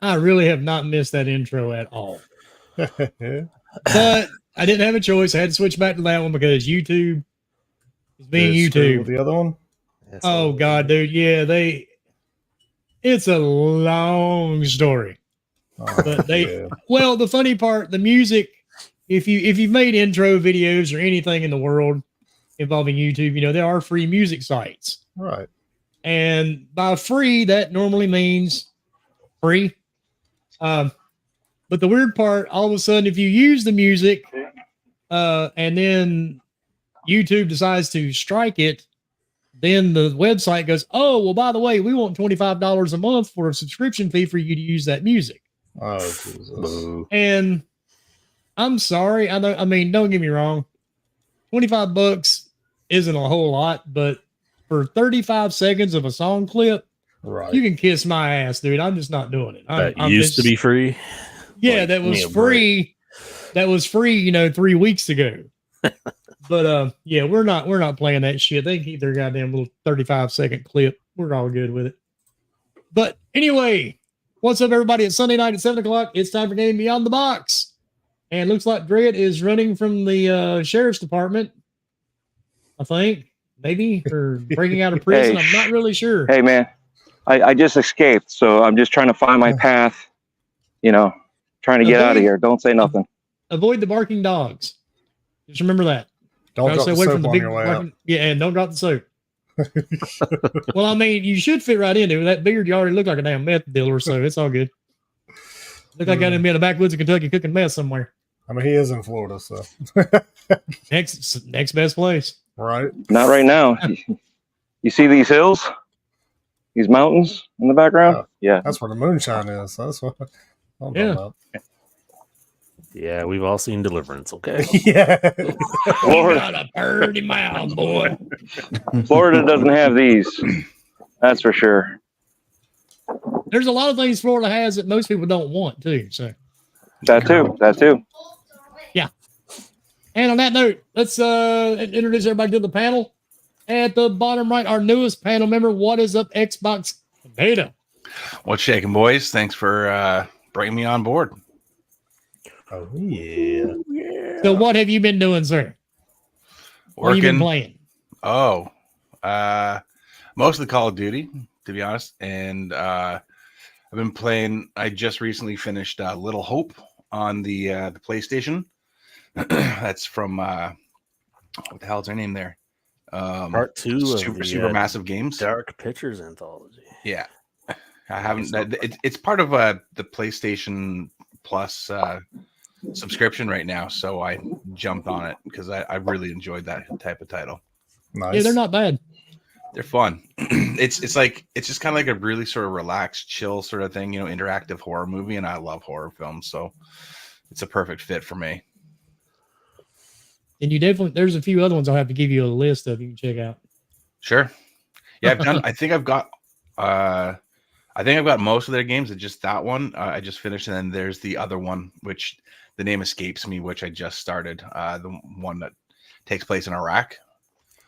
I really have not missed that intro at all. Yeah. But I didn't have a choice. I had to switch back to that one because YouTube is being Did it screw with YouTube. the other one? Oh God, dude. Yeah, it's a long story. Oh, But yeah. well, the funny part, the music, if you've made intro videos or anything in the world involving YouTube, there are free music sites. Right. And by free, that normally means free. Um, but the weird part, all of a sudden, if you use the music, and then YouTube decides to strike it, then the website goes, "Oh, well, by the way, we want $25 a month for a subscription fee for you to use that music." Oh, Jesus. And I'm sorry. I mean, don't get me wrong. 25 bucks isn't a whole lot, but for 35 seconds of a song clip, Right. you can kiss my ass, dude. I'm just not doing it. That used to be free. Yeah, that was free. That was free, 3 weeks ago. But yeah, we're not playing that shit. They keep their goddamn little 35-second clip. We're all good with it. But anyway, what's up, everybody? It's Sunday night at 7:00. It's time for Game Beyond the Box. And looks like Dredd is running from the sheriff's department, I think. Maybe, or breaking out of prison. Hey, I'm not really sure. Hey, man, I just escaped, so I'm just trying to find my path, trying to get out of here. Don't say nothing. Avoid the barking dogs. Just remember that. Don't drop the soap on your way out. Yeah, and don't drop the soap. Well, I mean, you should fit right into it. That beard, you already look like a damn meth dealer, so it's all good. Look like I got to be in the backwoods of Kentucky cooking meth somewhere. I mean, he is in Florida, so. Next best place. Right. Not right now. You see these hills? These mountains in the background? Oh, yeah. That's where the moonshine is. That's what I'm talking about. Yeah, we've all seen Deliverance, okay? Yeah. Florida got a birdie mouth, boy. Florida doesn't have these. That's for sure. There's a lot of things Florida has that most people don't want, too. So That too. Yeah. And on that note, let's introduce everybody to the panel. At the bottom right, our newest panel member, What Is Up Xbox Beta. What's shaking, boys? Thanks for bringing me on board. Oh, yeah. So what have you been doing, sir? What have you been playing? Oh, mostly Call of Duty, to be honest. And I've been playing. I just recently finished Little Hope on the PlayStation. That's from what the hell's their name there? Part 2 of the Supermassive Games, Dark Pictures anthology. Yeah, I haven't. It's part of the PlayStation Plus subscription right now, so I jumped on it because I really enjoyed that type of title. Nice. Yeah, they're not bad. They're fun. It's just kind of like a really sort of relaxed, chill sort of thing, interactive horror movie, and I love horror films, so it's a perfect fit for me. And there's a few other ones I'll have to give you a list of you can check out. Sure. Yeah, I think I've got most of their games. It's just that one I just finished, and then there's the other one, which the name escapes me, which I just started. The one that takes place in Iraq.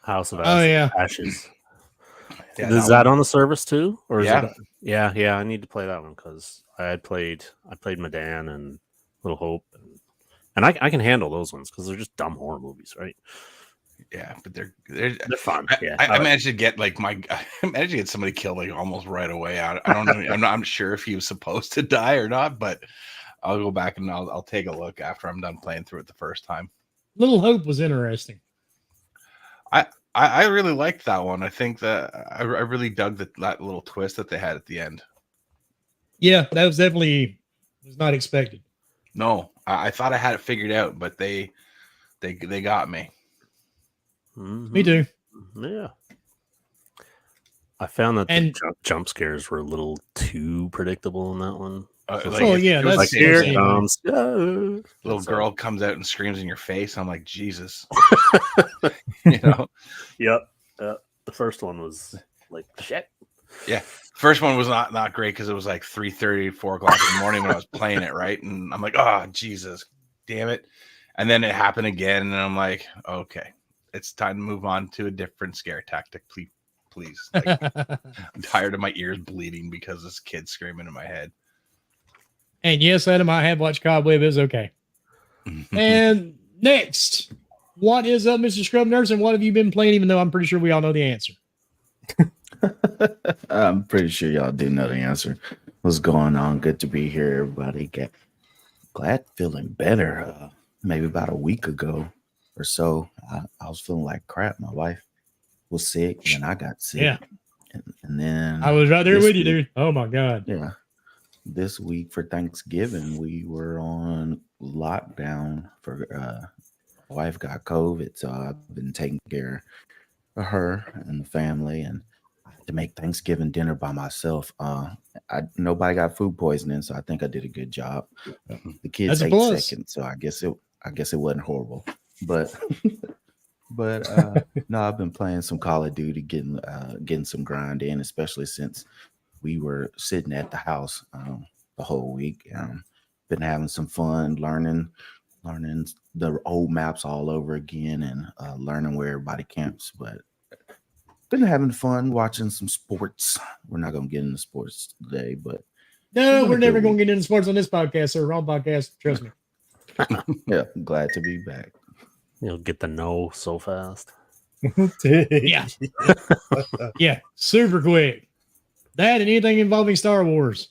House of Ashes. Oh, yeah. Ashes. Yeah, is that on the service too? Or is yeah. Yeah. I need to play that one because I played Medan and Little Hope, and I can handle those ones because they're just dumb horror movies, right? Yeah, but they're fun. I managed to get somebody killed like almost right away. I don't know. I'm not sure if he was supposed to die or not, but I'll go back and I'll take a look after I'm done playing through it the first time. Little Hope was interesting. I really liked that one. I think that I really dug that little twist that they had at the end. Yeah, that was definitely not expected. No, I thought I had it figured out, but they got me. Mm-hmm. Me too. Yeah. I found that the jump scares were a little too predictable in that one. That's like here it comes. Little girl comes out and screams in your face. I'm like, Jesus. Yep. The first one was like shit. Yeah. First one was not great because it was like 3:30, 4 o'clock in the morning when I was playing it, right? And I'm like, oh, Jesus, damn it. And then it happened again, and I'm like, okay, it's time to move on to a different scare tactic, please. Like, I'm tired of my ears bleeding because this kid's screaming in my head. And yes, Adam, I have watched Cobweb. It's okay. And next, what is up, Mr. Scrub Nurse, and what have you been playing, even though I'm pretty sure we all know the answer? I'm pretty sure y'all do know the answer. What's going on? Good to be here, everybody. Glad feeling better. Maybe about a week ago or so, I was feeling like crap. My wife was sick, and I got sick. Yeah. And then I was right there with you, dude. Oh, my God. Yeah. This week for Thanksgiving, we were on lockdown for my wife got COVID, so I've been taking care of her and the family, and I had to make Thanksgiving dinner by myself. Nobody got food poisoning, so I think I did a good job. The kids ate second, so I guess it wasn't horrible. But no, I've been playing some Call of Duty, getting some grind in, especially since we were sitting at the house the whole week. Been having some fun learning the old maps all over again and learning where everybody camps. But been having fun watching some sports. We're not going to get into sports today, but no, we're never going to get into sports on this podcast, sir. Wrong podcast. Trust me. Yeah, glad to be back. You'll get the no so fast. Yeah. Yeah, super quick. That and anything involving Star Wars.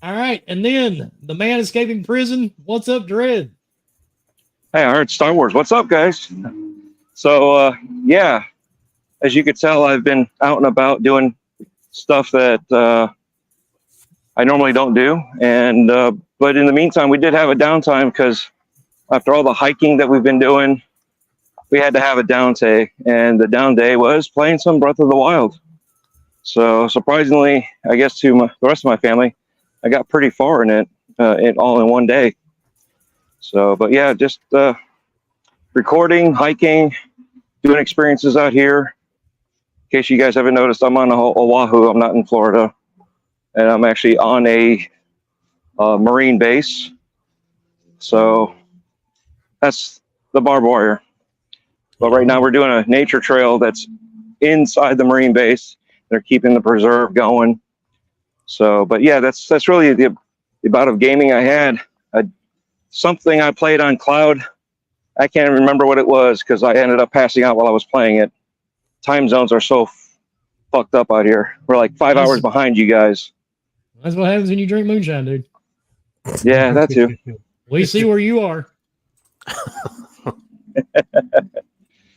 All right, and then the man escaping prison. What's up, Dread? Hey, I heard Star Wars. What's up, guys? So, yeah, as you could tell, I've been out and about doing stuff that I normally don't do. And but in the meantime, we did have a downtime because after all the hiking that we've been doing, we had to have a down day. And the down day was playing some Breath of the Wild. So surprisingly, I guess to the rest of my family, I got pretty far in it all in one day. So, but yeah, just recording, hiking, doing experiences out here. In case you guys haven't noticed, I'm on Oahu. I'm not in Florida, and I'm actually on a Marine base. So that's the barbed wire. But right now we're doing a nature trail that's inside the Marine base. They're keeping the preserve going. So, but yeah, that's really the amount of gaming I had. Something I played on cloud. I can't remember what it was because I ended up passing out while I was playing it. Time zones are so fucked up out here. We're like 5 hours behind you guys. That's what happens when you drink moonshine, dude. Yeah, that too. We see where you are.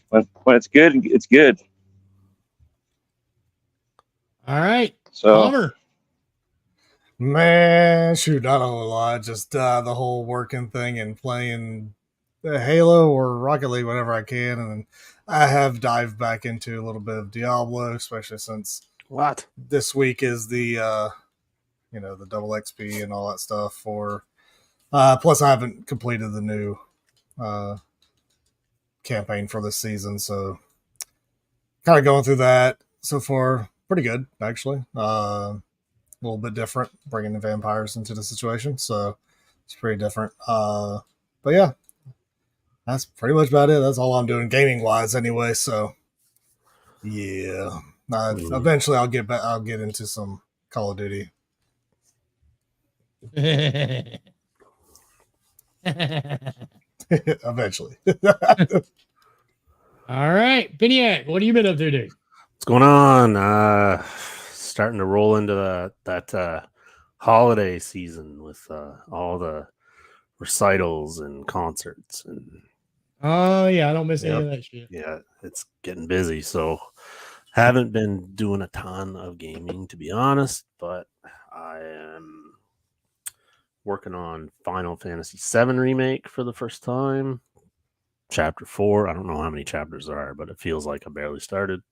When it's good, it's good. All right. So, Palmer. Man, shoot, I don't lie. Just the whole working thing and playing Halo or Rocket League whenever I can. And then I have dived back into a little bit of Diablo, especially since this week is the, the double XP and all that stuff for, plus I haven't completed the new campaign for this season. So kind of going through that so far. Pretty good, actually. A little bit different, bringing the vampires into the situation. So it's pretty different. But yeah, that's pretty much about it. That's all I'm doing gaming-wise anyway. So yeah, eventually I'll get back. I'll get into some Call of Duty. Eventually. All right, Piniac, what have you been up to, dude? What's going on? Starting to roll into that holiday season with all the recitals and concerts and Oh yeah, I don't miss any of that shit. Yeah, it's getting busy. So haven't been doing a ton of gaming, to be honest, but I am working on Final Fantasy VII Remake for the first time. Chapter 4. I don't know how many chapters there are, but it feels like I barely started.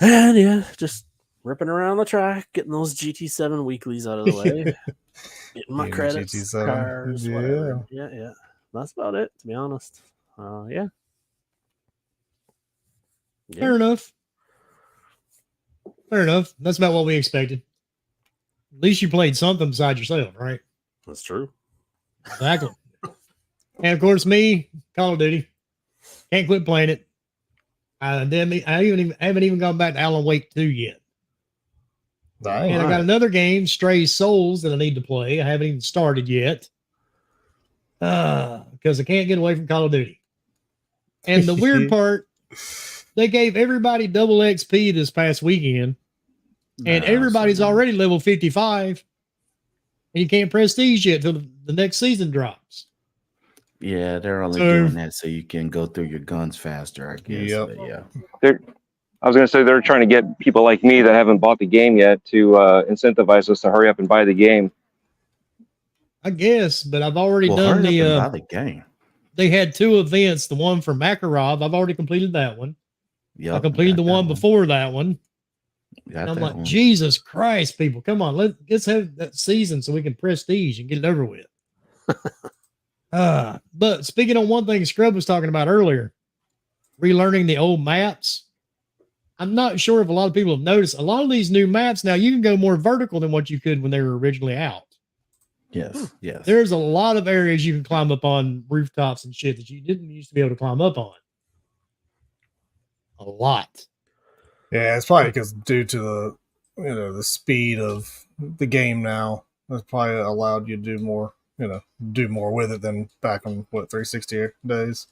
And yeah, just ripping around the track, getting those GT7 weeklies out of the way, getting my credits, GT7. cars, whatever. Yeah. That's about it, to be honest. Yeah. Fair enough. That's about what we expected. At least you played something besides yourself, right? That's true. Exactly. And of course, me, Call of Duty. Can't quit playing it. I haven't even gone back to Alan Wake 2 yet. Dang. And I got another game, Stray Souls, that I need to play. I haven't even started yet. Because I can't get away from Call of Duty. And the weird part, they gave everybody double XP this past weekend. And everybody's already level 55. And you can't prestige yet till the next season drops. Yeah, they're only doing that so you can go through your guns faster, I guess. Yep. But yeah. I was going to say they're trying to get people like me that haven't bought the game yet to incentivize us to hurry up and buy the game. I guess, but I've already done buy the game. They had 2 events. The one for Makarov, I've already completed that one. Yeah, I completed the one before that one. And I'm like, Jesus Christ, people, come on, let's have that season so we can prestige and get it over with. But speaking on one thing Scrub was talking about earlier, relearning the old maps. I'm not sure if a lot of people have noticed a lot of these new maps now, you can go more vertical than what you could when they were originally out. Yes. There's a lot of areas you can climb up on, rooftops and shit, that you didn't used to be able to climb up on. A lot. Yeah, it's probably because due to the speed of the game now, it's probably allowed you to do more with it than back in 360 days.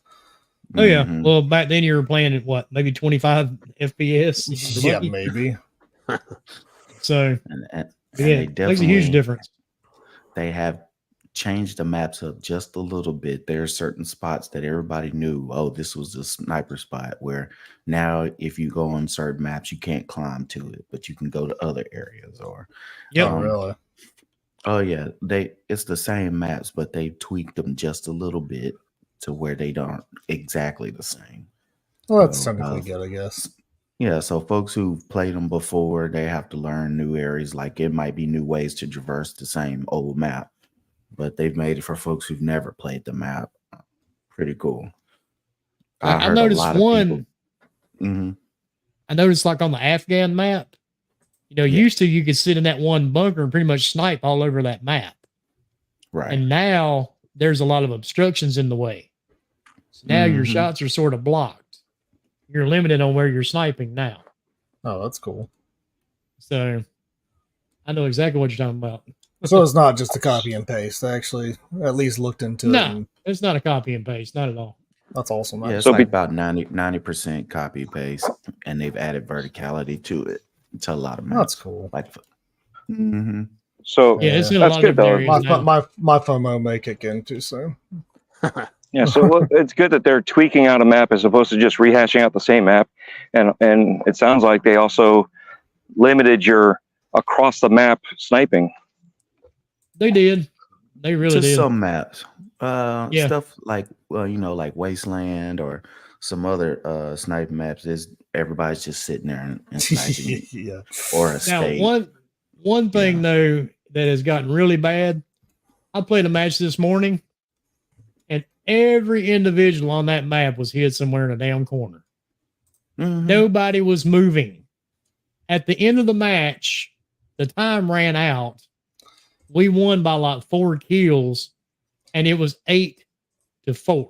Oh yeah. Mm-hmm. Well, back then you were playing at what, maybe 25 FPS? Yeah, maybe. So and it makes a huge difference. They have changed the maps up just a little bit. There are certain spots that everybody knew, oh, this was a sniper spot, where now if you go on certain maps, you can't climb to it, but you can go to other areas. Or really? Oh yeah, it's the same maps, but they tweaked them just a little bit to where they don't exactly the same. Well, that's technically good, I guess. Yeah, so folks who've played them before, they have to learn new areas. Like it might be new ways to traverse the same old map, but they've made it for folks who've never played the map. Pretty cool. I noticed one. I noticed like on the Afghan map, used to you could sit in that one bunker and pretty much snipe all over that map. Right. And now there's a lot of obstructions in the way. So now your shots are sort of blocked. You're limited on where you're sniping now. Oh, that's cool. So I know exactly what you're talking about. So it's not just a copy and paste. They actually at least looked into it. No, it's not a copy and paste. Not at all. That's awesome. Yeah, it's like about 90% copy paste, and they've added verticality to it to a lot of maps. That's cool. So yeah, it's in a lot of areas. My FOMO may kick in too soon. Yeah, so it's good that they're tweaking out a map as opposed to just rehashing out the same map, and it sounds like they also limited your across the map sniping. They did. They really did. Some maps, stuff like like Wasteland or some other snipe maps. Is everybody's just sitting there and sniping? Yeah. Or a state. One thing though that has gotten really bad. I played a match this morning. Every individual on that map was hid somewhere in a damn corner. Nobody was moving. At the end of the match, the time ran out. We won by like 4 kills, and it was 8-4.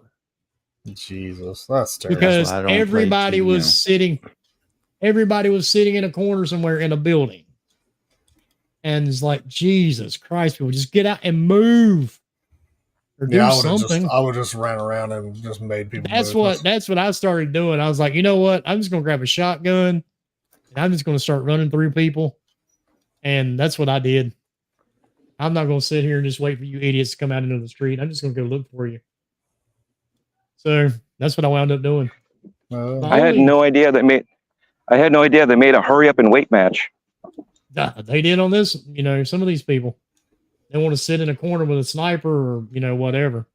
Jesus, that's terrible. Because everybody was sitting in a corner somewhere in a building. And it's like, Jesus Christ, people, just get out and move. Or do something. I would just ran around and just made people. That's what I started doing. I was like, you know what? I'm just gonna grab a shotgun and I'm just gonna start running through people. And that's what I did. I'm not gonna sit here and just wait for you idiots to come out into the street. I'm just gonna go look for you. So that's what I wound up doing. I had no idea they made a hurry up and wait match. They did on this, some of these people. They want to sit in a corner with a sniper or, whatever.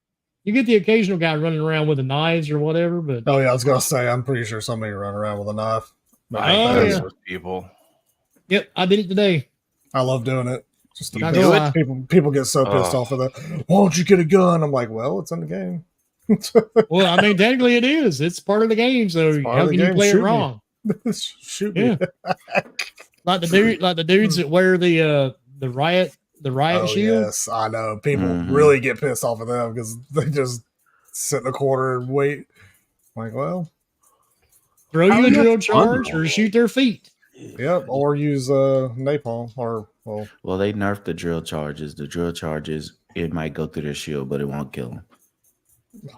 You get the occasional guy running around with the knives or whatever, but... Oh, yeah, I was going to say, I'm pretty sure somebody running around with a knife. People. Yep, I did it today. I love doing it. Just people get so pissed off of that. Why don't you get a gun? I'm like, well, it's in the game. Well, I mean, technically it is. It's part of the game, so how can you play it wrong? Shoot me. Like the dudes that wear the riot shield. Yes, I know. People really get pissed off of them because they just sit in a corner and wait. I'm like, well, throw you a drill charge or shoot their feet. Yep, or use napalm or Well, they nerfed the drill charges. The drill charges, it might go through their shield, but it won't kill them.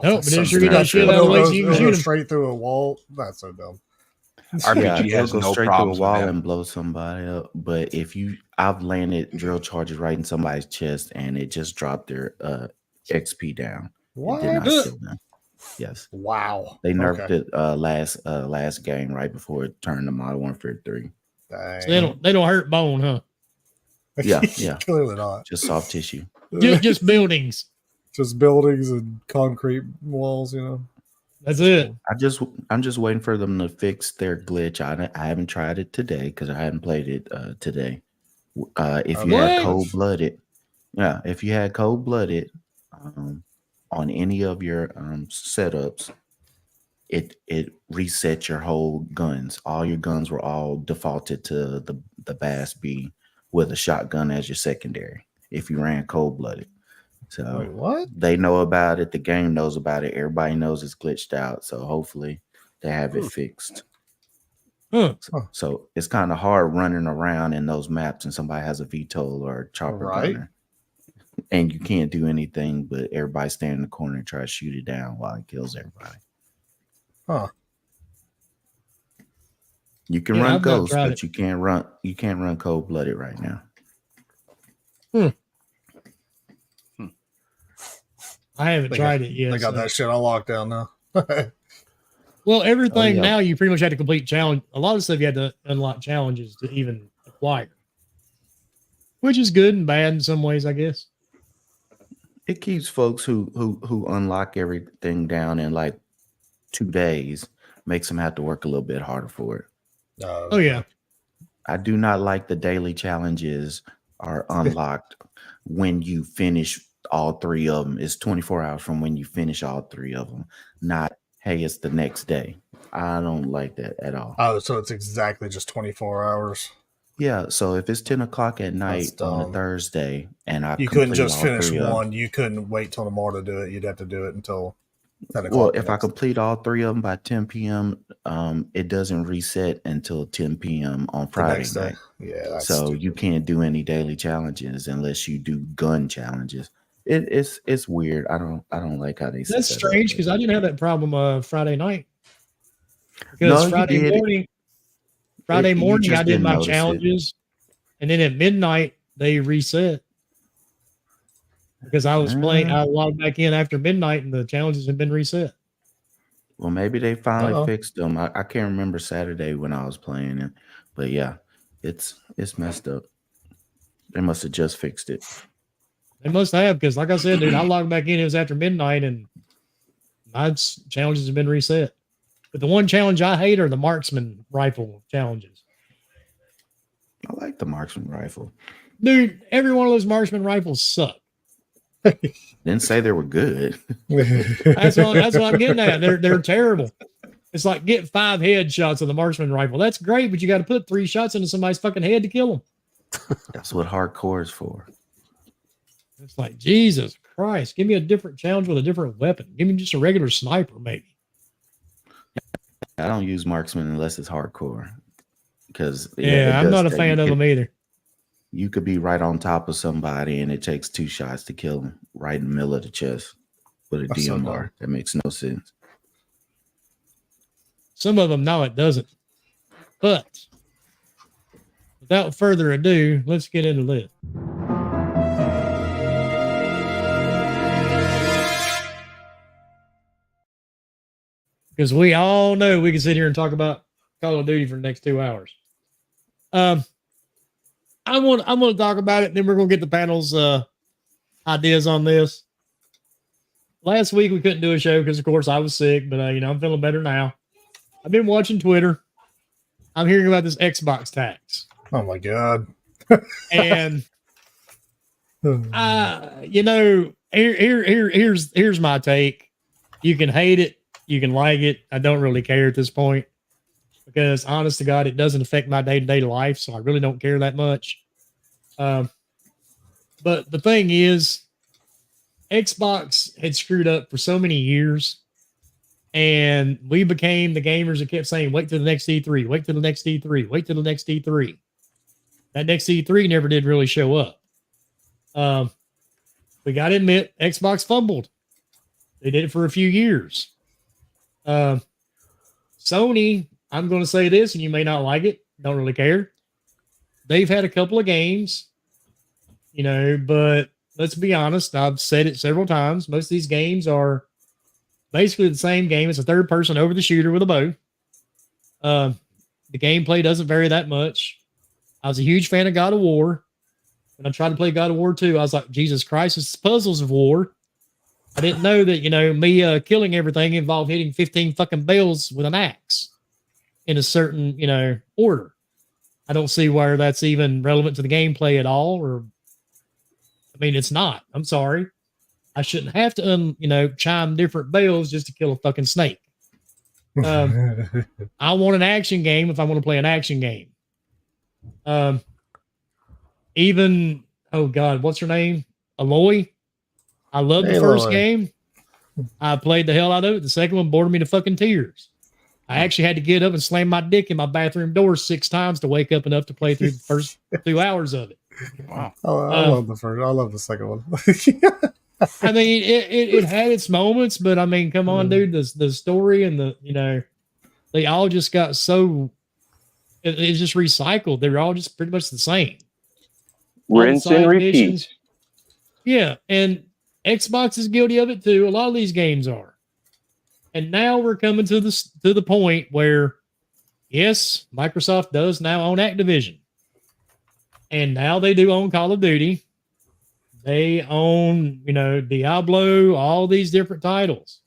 No, but then so sure get that shit But out of the way it'll so you can go shoot him. straight through a wall. That's so dumb. RPG Yeah, it'll has go no straight through a problems with wall them. and blow somebody up. But I've landed drill charges right in somebody's chest, and it just dropped their XP down. What? It did not kill them. Yes, Wow. they nerfed Okay. it last game right before it turned to Modern Warfare 3. Dang. So they don't hurt bone, huh? Yeah. Clearly not. Just soft tissue. Just buildings. Just buildings and concrete walls, you know. That's it. I'm just waiting for them to fix their glitch. I haven't tried it today because I hadn't played it today. If you had cold-blooded, if you had cold-blooded on any of your setups, it reset your whole guns. All your guns were all defaulted to the Bass B with a shotgun as your secondary if you ran cold-blooded. So Wait, what? They know about it. The game knows about it. Everybody knows it's glitched out. So hopefully they have it fixed. So it's kind of hard running around in those maps and somebody has a VTOL or a chopper gunner. And you can't do anything but everybody stand in the corner and try to shoot it down while it kills everybody. Huh. You can run Ghost, but you can't run cold-blooded right now. I haven't tried it yet. They got that shit on lockdown now. Well, everything now you pretty much had to complete challenge. A lot of stuff you had to unlock challenges to even acquire, which is good and bad in some ways, I guess. It keeps folks who unlock everything down in like 2 days, makes them have to work a little bit harder for it. Oh yeah. I do not like the daily challenges are unlocked when you finish all 3 of them. It's 24 hours from when you finish all 3 of them, not hey, it's the next day. I don't like that at all. Oh, so it's exactly just 24 hours. Yeah, so if it's 10 o'clock at night on a Thursday and you couldn't just finish one, you couldn't wait till tomorrow to do it. You'd have to do it until 10 o'clock. Well, if I complete all 3 of them by 10 p.m., it doesn't reset until 10 p.m. on Friday night. Yeah, that's so stupid. You can't do any daily challenges unless you do gun challenges. It's weird. I don't like how they. That's strange because I didn't have that problem Friday night. Because Friday morning I did my challenges, and then at midnight they reset. Because I was playing, I logged back in after midnight, and the challenges had been reset. Well, maybe they finally fixed them. I can't remember Saturday when I was playing it, but yeah, it's messed up. They must have just fixed it. They must have, because like I said, dude, I logged back in. It was after midnight, and my challenges have been reset. But the one challenge I hate are the marksman rifle challenges. I like the marksman rifle, dude. Every one of those marksman rifles suck. Didn't say they were good. That's what I'm getting at. They're terrible. It's like get 5 headshots of the marksman rifle. That's great, but you got to put 3 shots into somebody's fucking head to kill them. That's what hardcore is for. It's like, Jesus Christ, give me a different challenge with a different weapon. Give me just a regular sniper, maybe. I don't use marksman unless it's hardcore. Because I'm not a fan of them either. You could be right on top of somebody and it takes 2 shots to kill them right in the middle of the chest with a DMR. That makes no sense. Some of them, no, it doesn't. But without further ado, let's get into this. Because we all know we can sit here and talk about Call of Duty for the next 2 hours. I want to talk about it, then we're going to get the panel's ideas on this. Last week we couldn't do a show because, of course, I was sick, but I'm feeling better now. I've been watching Twitter. I'm hearing about this Xbox tax. Oh my God! And here's my take. You can hate it, you can like it. I don't really care at this point. Because honest to God, it doesn't affect my day-to-day life, so I really don't care that much. But the thing is, Xbox had screwed up for so many years And we became the gamers that kept saying, wait till the next E3, wait till the next E3, wait till the next E3. That next E3 never did really show up. We got to admit, Xbox fumbled. They did it for a few years. Sony, I'm going to say this, and you may not like it. Don't really care. They've had a couple of games, but let's be honest. I've said it several times. Most of these games are basically the same game. It's a third person over the shooter with a bow. The gameplay doesn't vary that much. I was a huge fan of God of War. When I tried to play God of War 2, I was like, Jesus Christ, it's puzzles of war. I didn't know that, me killing everything involved hitting 15 fucking bells with an axe in a certain, order. I don't see where that's even relevant to the gameplay at all. It's not. I'm sorry. I shouldn't have to, chime different bells just to kill a fucking snake. I want an action game if I want to play an action game. Even, oh God, what's her name? Aloy. I loved the first game. I played the hell out of it. The second one bored me to fucking tears. I actually had to get up and slam my dick in my bathroom door 6 times to wake up enough to play through the first 2 hours of it. Wow. I love the first. I love the second one. It had its moments, but come on, dude. The story and they all just got so it's just recycled. They're all just pretty much the same. Rinse and repeat. Missions. Yeah, and Xbox is guilty of it too. A lot of these games are. And now we're coming to the point where, yes, Microsoft does now own Activision. And now they do own Call of Duty. They own, Diablo, all these different titles.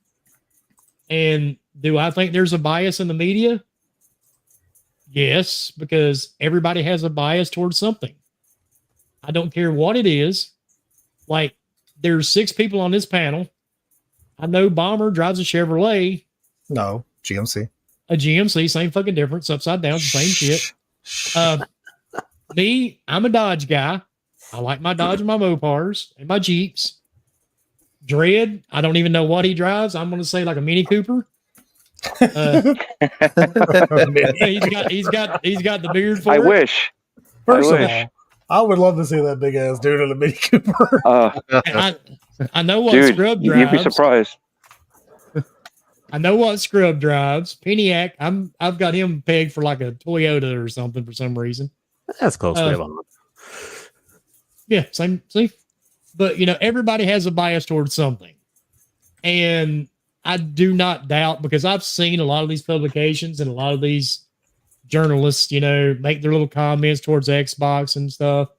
And do I think there's a bias in the media? Yes, because everybody has a bias towards something. I don't care what it is. Like, there's 6 people on this panel. I know Bomber drives a Chevrolet. No, GMC. A GMC, same fucking difference, upside down, same shit. Me, I'm a Dodge guy. I like my Dodge and my Mopars and my Jeeps. Dread, I don't even know what he drives. I'm going to say like a Mini Cooper. He's got the beard for I it. wish. First of wish. all, I would love to see that big ass dude in a Mini Cooper. I know what Dude, Scrub drives. you'd be surprised. I know what Scrub drives. Peniac, I've got him pegged for like a Toyota or something for some reason. That's close to it. Yeah, same. See, but everybody has a bias towards something, and I do not doubt, because I've seen a lot of these publications and a lot of these journalists, make their little comments towards Xbox and stuff.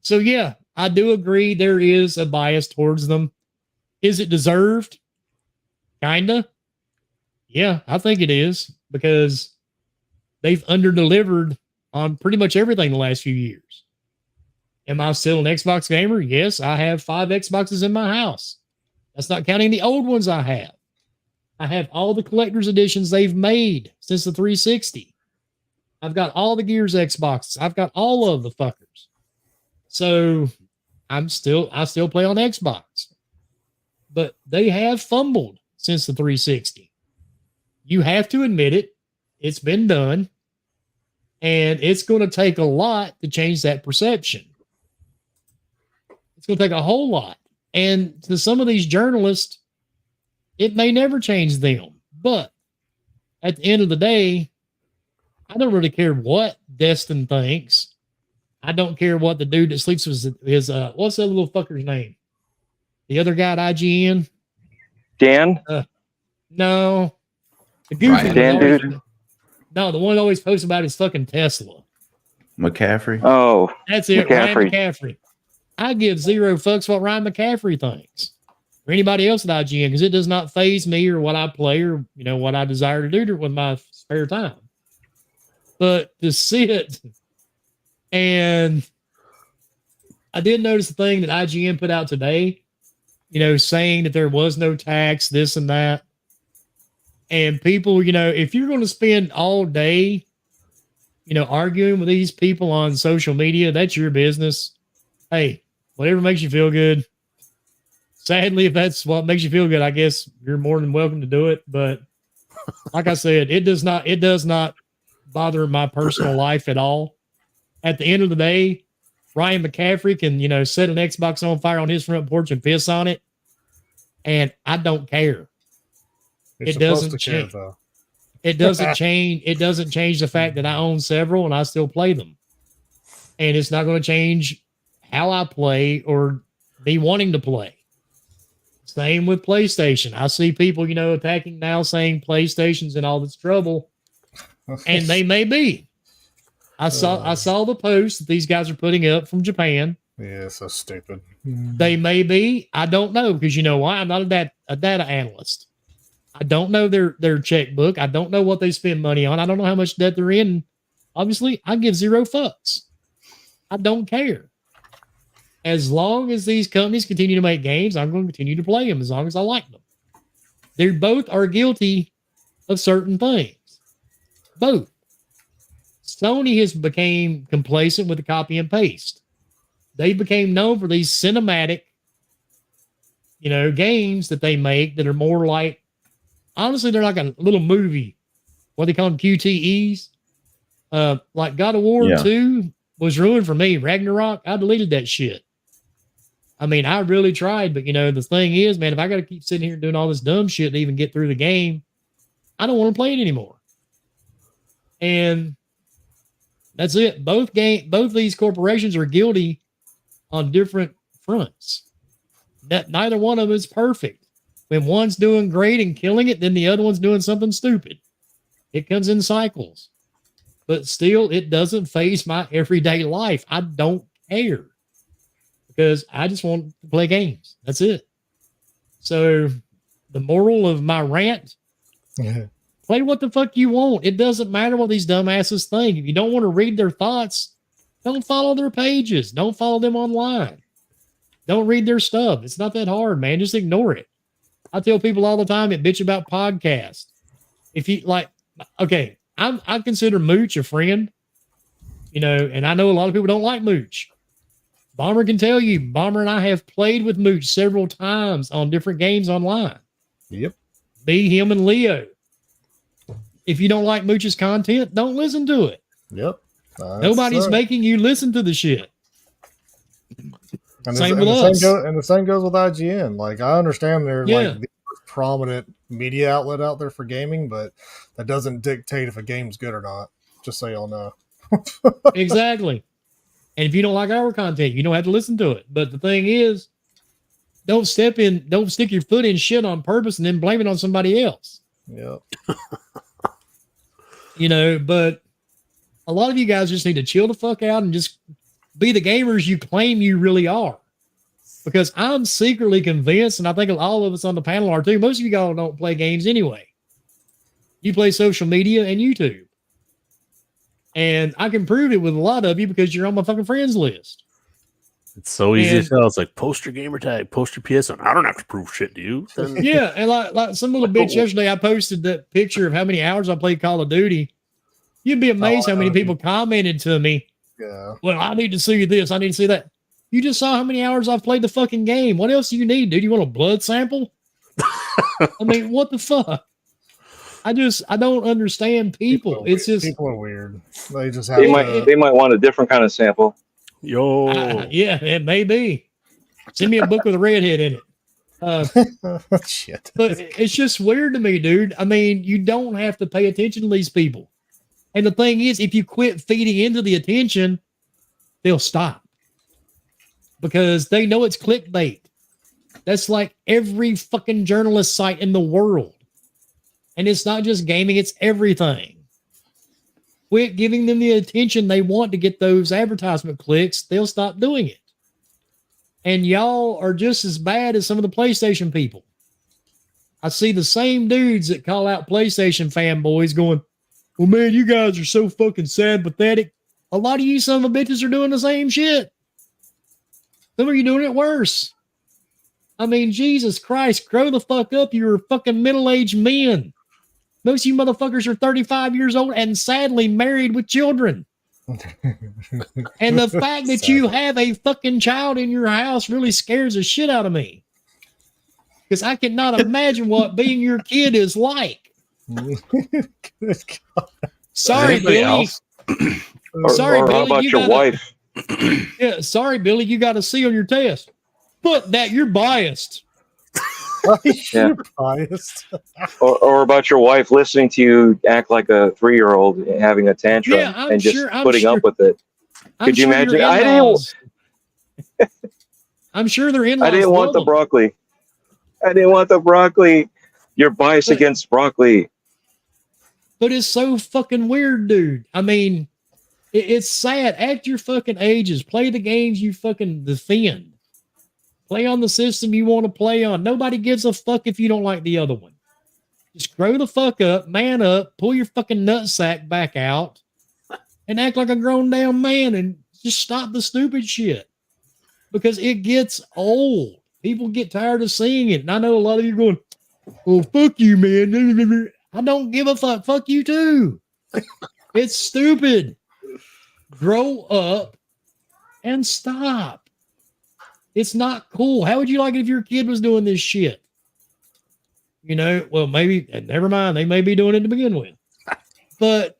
So yeah, I do agree there is a bias towards them. Is it deserved? Kinda. Yeah, I think it is, because they've underdelivered on pretty much everything the last few years. Am I still an Xbox gamer? Yes, I have 5 Xboxes in my house. That's not counting the old ones I have. I have all the collector's editions they've made since the 360. I've got all the Gears Xboxes. I've got all of the fuckers. So I still play on Xbox. But they have fumbled since the 360. You have to admit it. It's been done. And it's going to take a lot to change that perception. It's going to take a whole lot. And to some of these journalists, it may never change them. But at the end of the day, I don't really care what Destin thinks. I don't care what the dude that sleeps with his what's that little fucker's name? The other guy at IGN? Dan? No. The goofy Dan, dude? No, the one that always posts about his fucking Tesla. McCaffrey. Oh, That's it, Ryan McCaffrey. I give 0 fucks what Ryan McCaffrey thinks, or anybody else at IGN, because it does not faze me or what I play or what I desire to do with my spare time. But to sit and I did notice the thing that IGN put out today, saying that there was no tax, this and that. And people, if you're going to spend all day, arguing with these people on social media, that's your business. Hey, whatever makes you feel good. sadly, if that's what makes you feel good, I guess you're more than welcome to do it. But like I said, it does not bother my personal life at all. At the end of the day, Ryan McCaffrey can, set an Xbox on fire on his front porch and piss on it. And I don't care. It doesn't change. It doesn't change. It doesn't change the fact that I own several and I still play them. And it's not going to change how I play or be wanting to play. Same with PlayStation. I see people, attacking now saying PlayStation's in all this trouble. And they may be. I saw the post that these guys are putting up from Japan. Yeah, so stupid. They may be. I don't know, because you know why? I'm not a data analyst. I don't know their checkbook. I don't know what they spend money on. I don't know how much debt they're in. Obviously, I give zero fucks. I don't care. As long as these companies continue to make games, I'm going to continue to play them as long as I like them. They both are guilty of certain things. Both. Sony has became complacent with the copy and paste. They became known for these cinematic, games that they make that are more like, honestly, they're like a little movie. What they call them, QTEs. Like God of War 2 was ruined for me. Ragnarok, I deleted that shit. I mean, I really tried, but the thing is, man, if I got to keep sitting here doing all this dumb shit to even get through the game, I don't want to play it anymore. And that's it. Both these corporations are guilty on different fronts. Neither one of them is perfect. When one's doing great and killing it, then the other one's doing something stupid. It comes in cycles. But still, it doesn't phase my everyday life. I don't care. Because I just want to play games. That's it. So the moral of my rant, play what the fuck you want. It doesn't matter what these dumbasses think. If you don't want to read their thoughts, don't follow their pages. Don't follow them online. Don't read their stuff. It's not that hard, man. Just ignore it. I tell people all the time that bitch about podcasts. If you okay, I consider Mooch a friend, and I know a lot of people don't like Mooch. Bomber can tell you, Bomber and I have played with Mooch several times on different games online. Yep. Be him and Leo. If you don't like Mooch's content, don't listen to it. Yep. Nobody's making you listen to the shit. And same with us. And the same goes with IGN. Like, I understand they're like the prominent media outlet out there for gaming, but that doesn't dictate if a game's good or not. Just so y'all know. Exactly. And if you don't like our content, you don't have to listen to it. But the thing is, don't stick your foot in shit on purpose and then blame it on somebody else. Yep. But a lot of you guys just need to chill the fuck out and just be the gamers you claim you really are. Because I'm secretly convinced, and I think all of us on the panel are too, most of you guys don't play games anyway. You play social media and YouTube. And I can prove it with a lot of you because you're on my fucking friends list. It's so easy to tell. It's like, post your gamer tag, post your PSN. I don't have to prove shit to you. Yeah, and like some little bitch yesterday, I posted that picture of how many hours I played Call of Duty. You'd be amazed how many people commented to me. Yeah. Well, I need to see this. I need to see that. You just saw how many hours I've played the fucking game. What else do you need, dude? You want a blood sample? I mean, what the fuck? I don't understand people. It's just people are weird. They just have they might want a different kind of sample. Yo. Yeah, it may be. Send me a book with a redhead in it. Shit. But it's just weird to me, dude. I mean, you don't have to pay attention to these people. And the thing is, if you quit feeding into the attention, they'll stop. Because they know it's clickbait. That's like every fucking journalist site in the world. And it's not just gaming, it's everything. Quit giving them the attention they want to get those advertisement clicks. They'll stop doing it. And y'all are just as bad as some of the PlayStation people. I see the same dudes that call out PlayStation fanboys going, well, man, you guys are so fucking sad, pathetic. A lot of you son of a bitches are doing the same shit. Some of you doing it worse. I mean, Jesus Christ, grow the fuck up. You're fucking middle-aged men. Most of you motherfuckers are 35 years old and sadly married with children. And the fact that you have a fucking child in your house really scares the shit out of me. because I cannot imagine what being your kid is like. Sorry, Anybody Billy. else? Sorry, or how Billy. about You your gotta, wife? yeah, sorry, Billy. You got a C on your test. But that you're biased. You're biased. Or about your wife listening to you act like a 3-year-old having a tantrum Yeah, I'm and just sure. putting up with it. Could you imagine? Your in-laws, I'm sure their in-laws. I didn't want love the them. broccoli. I didn't want the broccoli. You're biased But- against broccoli. But it's so fucking weird, dude. I mean, it's sad. Act your fucking ages. Play the games you fucking defend. Play on the system you want to play on. Nobody gives a fuck if you don't like the other one. Just grow the fuck up, man up, pull your fucking nutsack back out, and act like a grown damn man and just stop the stupid shit. Because it gets old. People get tired of seeing it. And I know a lot of you are going, well, fuck you, man. I don't give a fuck. Fuck you too. It's stupid. Grow up and stop. It's not cool. How would you like it if your kid was doing this shit? You know, well, maybe, never mind. They may be doing it to begin with. But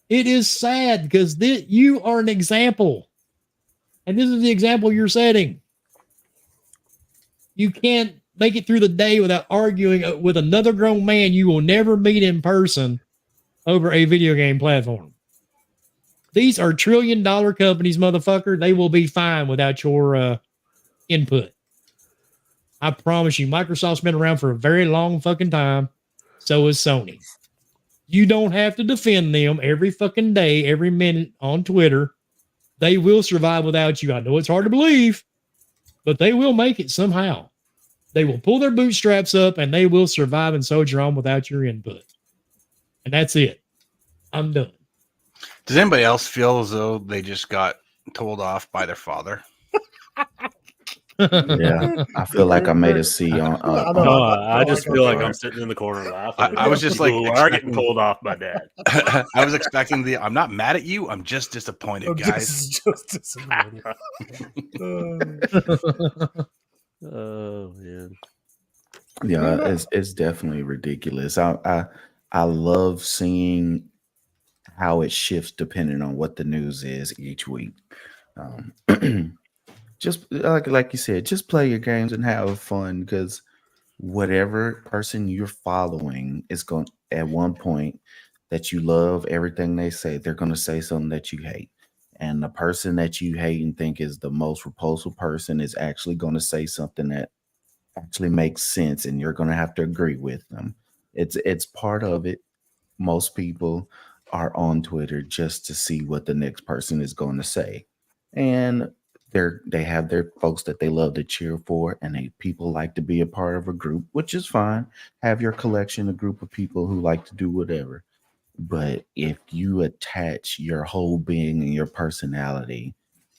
it is sad because you are an example. And this is the example you're setting. You can't make it through the day without arguing with another grown man you will never meet in person over a video game platform. These are $1 trillion companies, motherfucker. They will be fine without your input. I promise you, Microsoft's been around for a very long fucking time. So is Sony. You don't have to defend them every fucking day, every minute on Twitter. They will survive without you. I know it's hard to believe, but they will make it somehow. They will pull their bootstraps up and they will survive and soldier on without your input. And that's it. I'm done. Does anybody else feel as though they just got told off by their father? Yeah, I feel like I made a C on. I just feel like I'm sitting in the corner laughing. I was just like, people are getting told off by dad. I was expecting I'm not mad at you. I'm just disappointed, guys. Just disappointed. Oh man. Yeah, it's definitely ridiculous. I love seeing how it shifts depending on what the news is each week. Just like you said, just play your games and have fun, because whatever person you're following is going at one point that you love everything they say, they're going to say something that you hate. And the person that you hate and think is the most repulsive person is actually going to say something that actually makes sense, and you're going to have to agree with them. It's part of it. Most people are on Twitter just to see what the next person is going to say, and they have their folks that they love to cheer for, and people like to be a part of a group, which is fine. Have your collection, a group of people who like to do whatever. But if you attach your whole being and your personality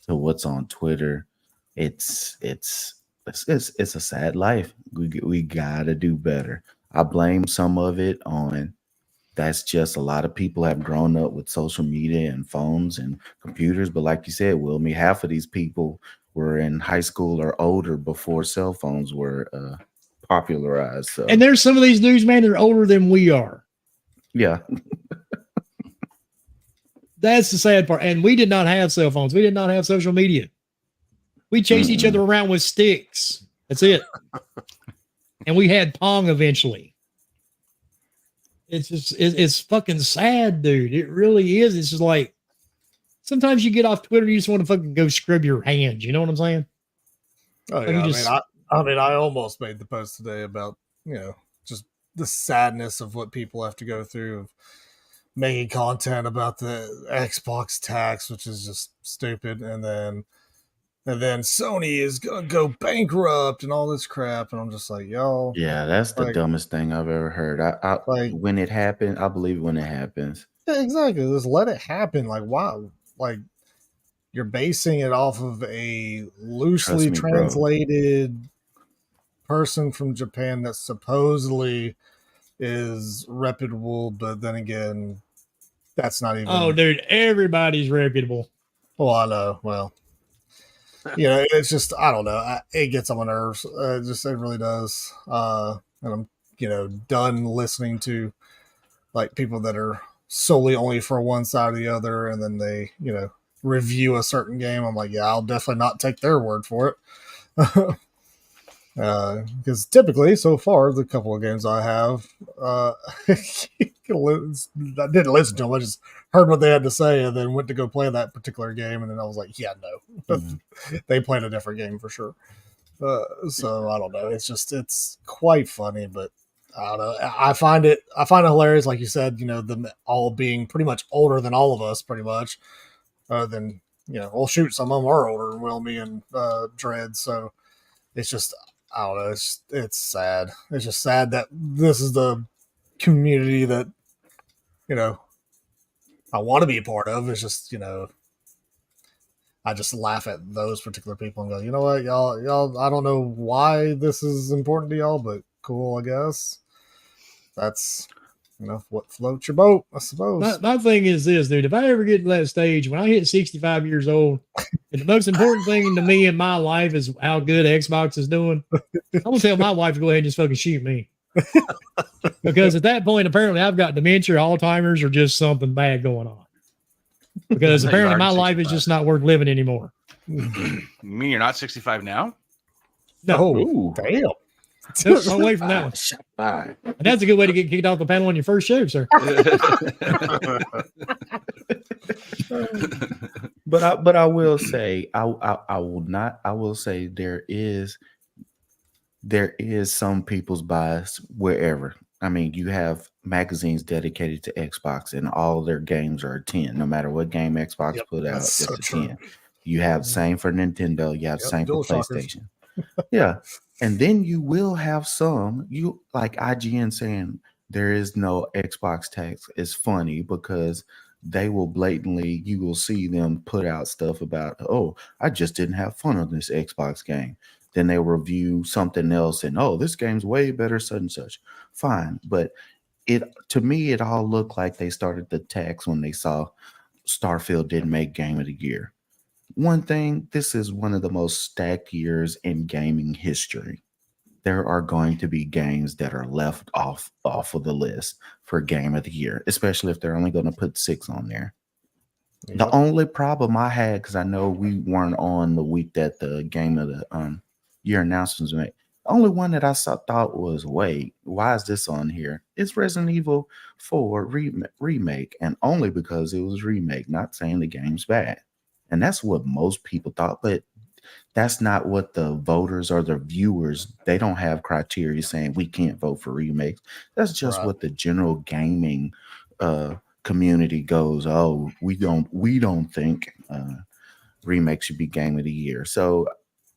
to what's on Twitter, it's a sad life. We gotta do better. I blame some of it on that's just a lot of people have grown up with social media and phones and computers. But like you said, Wilmy, half of these people were in high school or older before cell phones were popularized. So. And there's some of these dudes, man, they're older than we are. Yeah. That's the sad part. And we did not have cell phones. We did not have social media. We chased each other around with sticks. That's it. And we had Pong eventually. It's just, it's fucking sad, dude. It really is. It's just like, sometimes you get off Twitter, you just want to fucking go scrub your hands. You know what I'm saying? Oh yeah. I almost made the post today about, just the sadness of what people have to go through of making content about the Xbox tax, which is just stupid. And then Sony is gonna go bankrupt and all this crap, and I'm just like, yo, yeah, that's the dumbest thing I've ever heard. I when it happened, I believe it when it happens. Yeah, exactly. Just let it happen. Like, wow, like you're basing it off of a loosely translated person from Japan that supposedly is reputable, but then again, that's not even. Oh, dude, everybody's reputable. Well, I know. Well. It's just I don't know. It gets on my nerves. It really does. And I'm done listening to like people that are solely only for one side or the other, and then they review a certain game. I'm like, yeah, I'll definitely not take their word for it. Because typically, so far, the couple of games I have, I didn't listen to them. I just heard what they had to say, and then went to go play that particular game, and then I was like, yeah, no, they played a different game for sure. So I don't know. It's quite funny, but I don't know. I find it hilarious, like you said. Them all being pretty much older than all of us, pretty much. Then well, shoot, some of them are older than Wilmy and Dread, so it's just I don't know. It's sad. It's just sad that this is the community that I want to be a part of. It's just I just laugh at those particular people and go, you know what, y'all. I don't know why this is important to y'all, but cool, I guess. That's what floats your boat, I suppose. My thing is this, dude. If I ever get to that stage, when I hit 65 years old, and the most important thing to me in my life is how good Xbox is doing, I'm gonna tell my wife to go ahead and just fucking shoot me. Because at that point, apparently, I've got dementia, Alzheimer's, or just something bad going on. Because apparently, my life is just not worth living anymore. You mean you're not 65 now? No, Ooh. Damn. Nope, I'm away from that one. Shot fired. And that's a good way to get kicked off the panel on your first show, sir. But I will say I will say there is some people's bias wherever. I mean, you have magazines dedicated to Xbox, and all their games are a 10. No matter what game Xbox put out, it's so a true. 10. You have same for Nintendo. You have same for DualShockers. PlayStation. Yeah, and then you will have some like IGN saying there is no Xbox tax. It's funny because they will blatantly, you will see them put out stuff about, oh, I just didn't have fun on this Xbox game. Then they review something else and, oh, this game's way better, such and such. Fine. But to me, it all looked like they started the tax when they saw Starfield didn't make Game of the Year. One thing, this is one of the most stacked years in gaming history. There are going to be games that are left off of the list for Game of the Year, especially if they're only going to put 6 on there. Yep. The only problem I had, because I know we weren't on the week that the Game of the Year announcements were made. The only one that I thought was, wait, why is this on here? It's Resident Evil 4 remake, and only because it was remake, not saying the game's bad. And that's what most people thought, but that's not what the voters or the viewers, they don't have criteria saying we can't vote for remakes. That's just Right. what the general gaming community goes, oh, we don't think remakes should be Game of the Year. So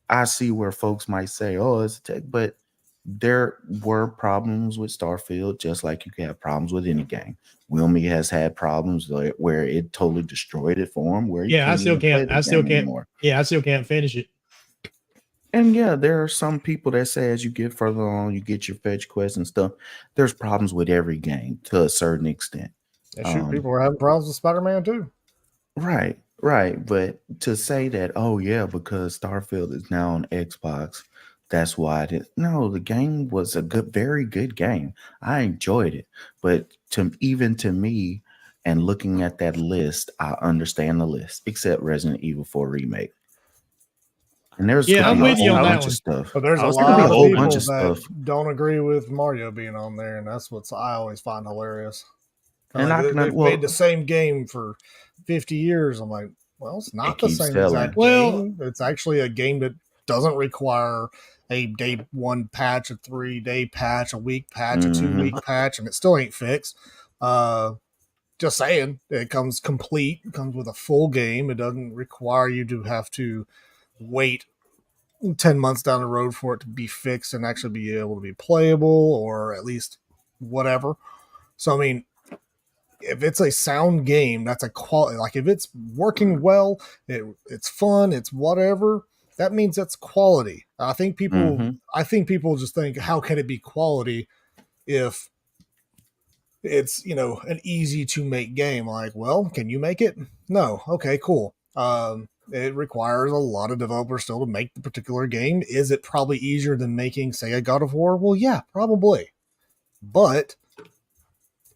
I see where folks might say, oh, it's a tech, but there were problems with Starfield, just like you can have problems with any game. Wilmy has had problems where it totally destroyed it for him. Where Yeah, I still can't. Anymore. Yeah, I still can't finish it. And yeah, there are some people that say as you get further along, you get your fetch quests and stuff. There's problems with every game to a certain extent. Yeah, shoot, people were having problems with Spider-Man too. Right. But to say that, oh yeah, because Starfield is now on Xbox, that's why it is. No, the game was a very good game. I enjoyed it. But to me, and looking at that list, I understand the list, except Resident Evil 4 Remake. And there's I'm with you on that bunch one. of stuff. But there's a was lot gonna be of a whole people bunch of that stuff. don't agree with Mario being on there, and that's what I always find hilarious. And They've made the same game for 50 years. I'm like, well, it's not the same exact game. It's actually a game that doesn't require a day 1 patch, a 3-day patch, a week patch, a 2-week patch, and it still ain't fixed. Just saying, it comes complete. It comes with a full game. It doesn't require you to have to wait 10 months down the road for it to be fixed and actually be able to be playable, or at least whatever. So, I mean, if it's a sound game, that's a quality. Like if it's working well, it's fun, it's whatever. That means that's quality. I think people just think, how can it be quality if it's an easy to make game? Like, well, can you make it? No. Okay, cool. it requires a lot of developers still to make the particular game. Is it probably easier than making, say, a God of War? Well, yeah, probably. But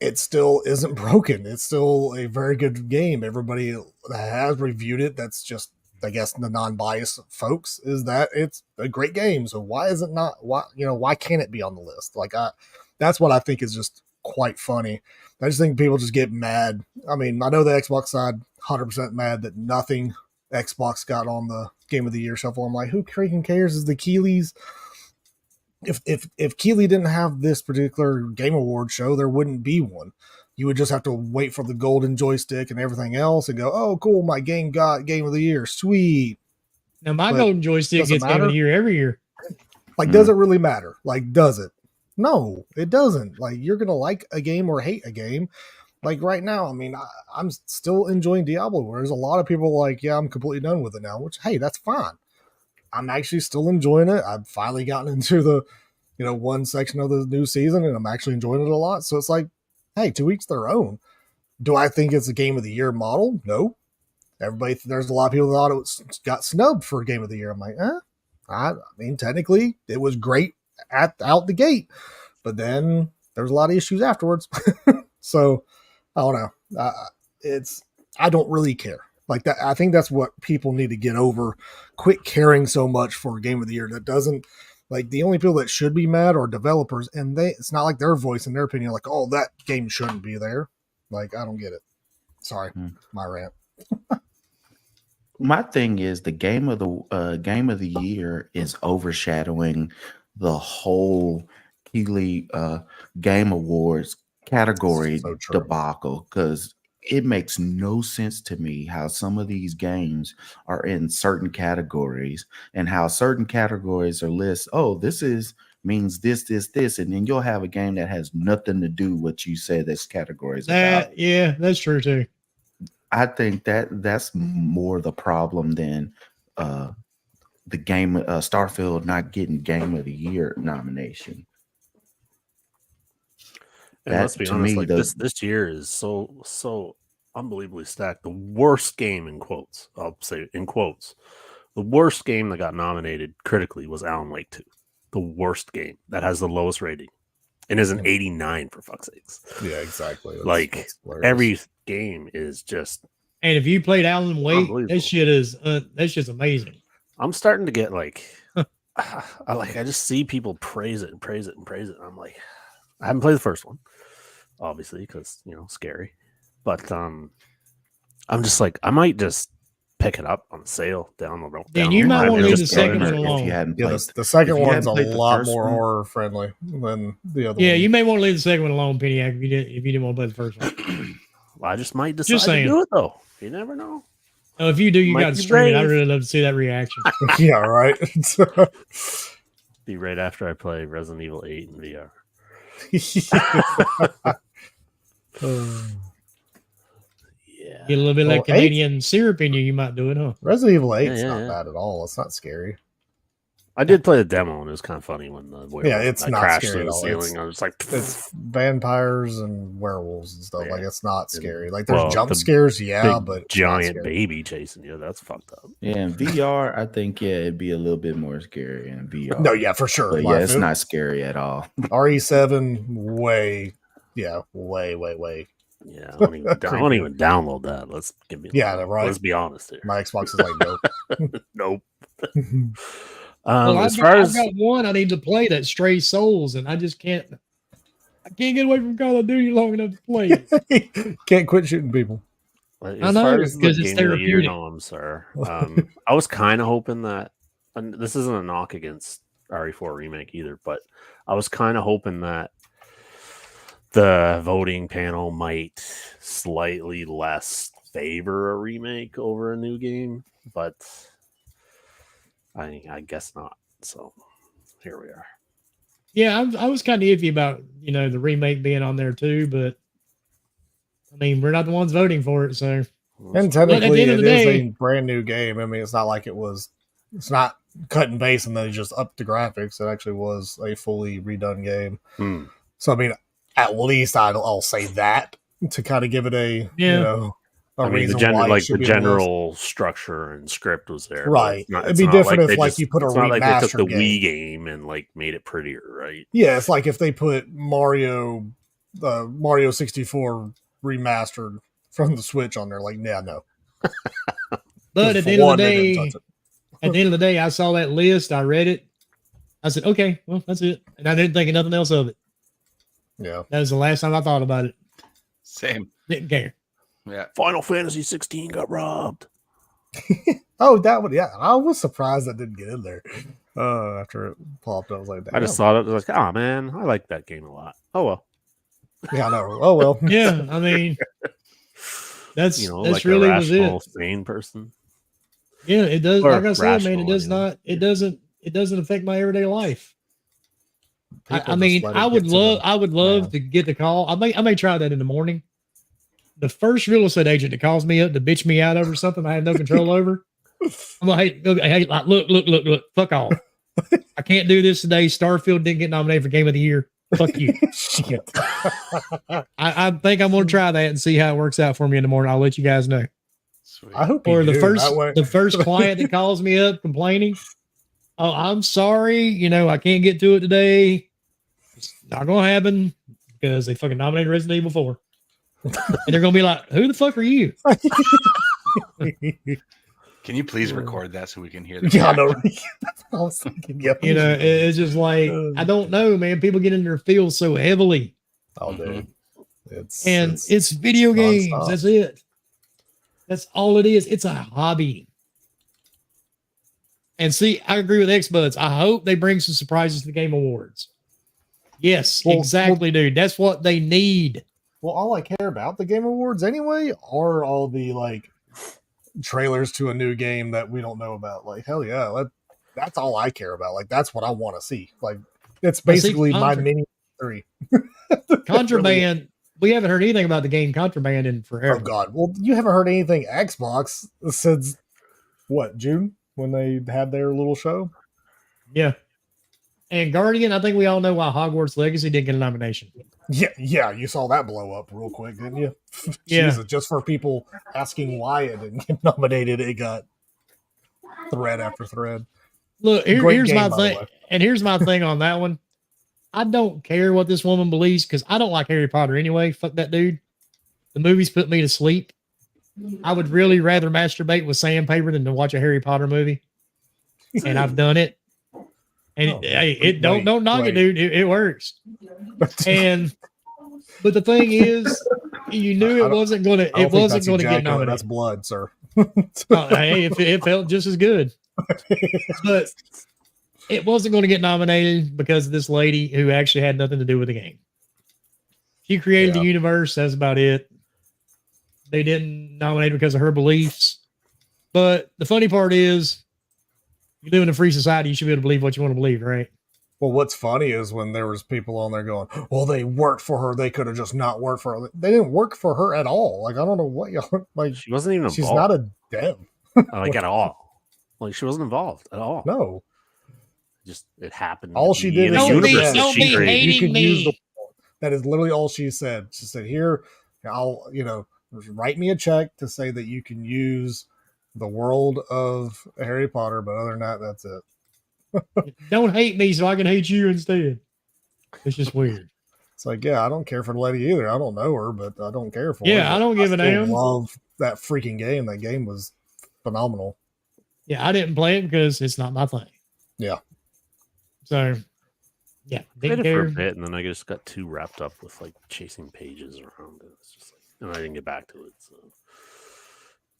it still isn't broken. It's still a very good game. Everybody that has reviewed it, that's just, I guess, the non-biased folks, is that it's a great game. So why is it not? Why can't it be on the list? That's what I think is just quite funny. I just think people just get mad. I mean, I know the Xbox side 100% mad that nothing Xbox got on the Game of the Year shuffle. I'm like, who freaking cares? Is the Keeleys? If Keeley didn't have this particular Game Award show, there wouldn't be one. You would just have to wait for the golden joystick and everything else and go, oh, cool, my game got Game of the Year. Sweet. Now, my golden joystick gets Game of the Year every year. Does it really matter? Does it? No, it doesn't. You're going to like a game or hate a game. Right now, I mean, I'm still enjoying Diablo, whereas a lot of people I'm completely done with it now, which, hey, that's fine. I'm actually still enjoying it. I've finally gotten into the, one section of the new season, and I'm actually enjoying it a lot. So it's hey, 2 weeks their own. Do I think it's a Game of the Year model? No. There's a lot of people that thought it got snubbed for Game of the Year. I'm like, I mean, technically, it was great out the gate, but then there's a lot of issues afterwards. So I don't know. I don't really care. That, I think that's what people need to get over. Quit caring so much for a Game of the Year that doesn't, the only people that should be mad are developers, and it's not like their voice and their opinion, oh, that game shouldn't be there. I don't get it. Sorry, my rant. My thing is the Game of the Year is overshadowing the whole Keeley Game Awards category debacle, because it makes no sense to me how some of these games are in certain categories and how certain categories are lists. Oh, means this, and then you'll have a game that has nothing to do with what you said this category is about. Yeah, that's true too. I think that's more the problem than the game Starfield not getting Game of the Year nomination. And let's be honest, this year is so unbelievably stacked. The worst game, in quotes, I'll say in quotes, the worst game that got nominated critically was Alan Wake 2. The worst game that has the lowest rating and is an 89 for fuck's sakes. Yeah, exactly. That's every game is just. And if you played Alan Wake, that shit is that's just amazing. I'm starting to get I just see people praise it and praise it and praise it. And I'm like, I haven't played the first one, obviously, because scary. But I'm just I might just pick it up on sale down the road. Then you might want to leave the second one alone. The second one's a lot more horror friendly than the other one. Yeah, you may want to leave the second one alone, Peniac, if you didn't want to play the first one. I just might decide to do it though. You never know. Oh, if you do, you got to stream it. I'd really love to see that reaction. Yeah, right. Be right after I play Resident Evil 8 in VR. Yeah. Get a little bit like Canadian syrup in you. You might do it, huh? Resident Evil 8 is not bad at all. It's not scary. I did play the demo, and it was kind of funny when the it's not crashed scary through the at all. ceiling. I was like, it's vampires and werewolves and stuff. It's not scary. There's jump scares, but giant baby chasing you. That's fucked up. Yeah, in VR, I think it'd be a little bit more scary in VR. No, yeah, for sure. But it's not scary at all. RE7, way. Yeah, I don't even download that. Let's give me. Yeah, right. Let's be honest here. My Xbox is nope. Nope. I've got one I need to play, that Stray Souls, and I just can't. I can't get away from Call of Duty long enough to play it. Can't quit shooting people. I know, because it's therapeutic. Sir. I was kind of hoping that, and this isn't a knock against RE4 remake either, but I was kind of hoping that the voting panel might slightly less favor a remake over a new game, but I guess not. So here we are. Yeah, I was kind of iffy about the remake being on there too, but I mean we're not the ones voting for it, so. And technically, it is a brand new game. I mean, it's not like it's not cut and paste and then just up the graphics. It actually was a fully redone game. So I mean, at least I'll say that to kind of give it a a I mean, the reason why it like should the be on the list. general structure and script was there, but Right. it's not, It'd it's be not different like if they like just, you put a it's not like they took remastered the game. Wii game and like made it prettier, right? Yeah, it's like if they put Mario 64 remastered from the Switch on there. Like, yeah, no. But at For the end of the one, they didn't day, touch it. at the end of the day, I saw that list. I read it. I said, okay, well, that's it. And I didn't think of nothing else of it. Yeah. That was the last time I thought about it. Same. Didn't care. Yeah. Final Fantasy 16 got robbed. Oh, that one. Yeah. I was surprised that didn't get in there. After it popped, I was like, I just thought it was like, oh man, I like that game a lot. Oh well. yeah, I know. Oh, well. Yeah, I mean, that's You know, that's like really a was rational, it. sane person. Yeah, it does. Or Like I said, man, it rational, does anyway. not. It doesn't affect my everyday life. I People mean, just let it I get would to love. them. I would love man. to get the call. I may try that in the morning. The first real estate agent that calls me up to bitch me out over something I have no control over, I'm like, hey, like, look, fuck off. I can't do this today. Starfield didn't get nominated for Game of the Year. Fuck you. Shit. I think I'm gonna try that and see how it works out for me in the morning. I'll let you guys know. Sweet. I hope Or you the do. first That way. the first client that calls me up complaining, oh, I'm sorry, I can't get to it today. It's not gonna happen because they fucking nominated Resident Evil 4. And they're gonna be like, who the fuck are you? Can you please record that so we can hear the Yeah, I know. reaction? I was thinking, yeah. It's just like, I don't know, man. People get in their field so heavily. Oh, dude. It's Video games. nonstop. That's it. That's all it is. It's a hobby. And see, I agree with X-Buds. I hope they bring some surprises to the Game Awards. Yes, Well, exactly, dude. That's what they need. Well, all I care about the Game Awards anyway are all the like trailers to a new game that we don't know about. Like, hell yeah, that's all I care about. Like, that's what I want to see. Like, it's basically my mini 3. Contraband. Really, we haven't heard anything about the game Contraband in forever. Oh God. Well, you haven't heard anything Xbox since what, June, when they had their little show? Yeah. And Guardian, I think we all know why Hogwarts Legacy didn't get a nomination. Yeah, you saw that blow up real quick, didn't you? Yeah. Jesus, just for people asking why it didn't get nominated, it got thread after thread. Look, here's my thing, and here's my thing on that one. I don't care what this woman believes because I don't like Harry Potter anyway. Fuck that dude. The movies put me to sleep. I would really rather masturbate with sandpaper than to watch a Harry Potter movie. And I've done it. And don't knock it, dude. It works. But the thing is, you knew it wasn't going to get nominated. That's blood, sir. Hey, it felt just as good. But it wasn't going to get nominated because of this lady who actually had nothing to do with the game. She created the universe. That's about it. They didn't nominate because of her beliefs. But the funny part is, you live in a free society, you should be able to believe what you want to believe, right? Well, what's funny is when there was people on there going, well, they worked for her. They could have just not worked for her. They didn't work for her at all. Like, I don't know what y'all, like. She wasn't even involved. She's not a dev. Like, at all. Like, she wasn't involved at all. No. Just, it happened. All she did is don't be hating me. That is literally all she said. She said, here, I'll, write me a check to say that you can use the world of Harry Potter, but other than that, that's it. Don't hate me so I can hate you instead. It's just weird. It's like, yeah, I don't care for the lady either. I don't know her, but I don't care for her. Yeah, I don't give a damn. I love that freaking game. That game was phenomenal. Yeah, I didn't play it because it's not my thing. Yeah. So, yeah, didn't care. For a bit, and then I just got too wrapped up with like chasing pages around it. It's just like, and I didn't get back to it. So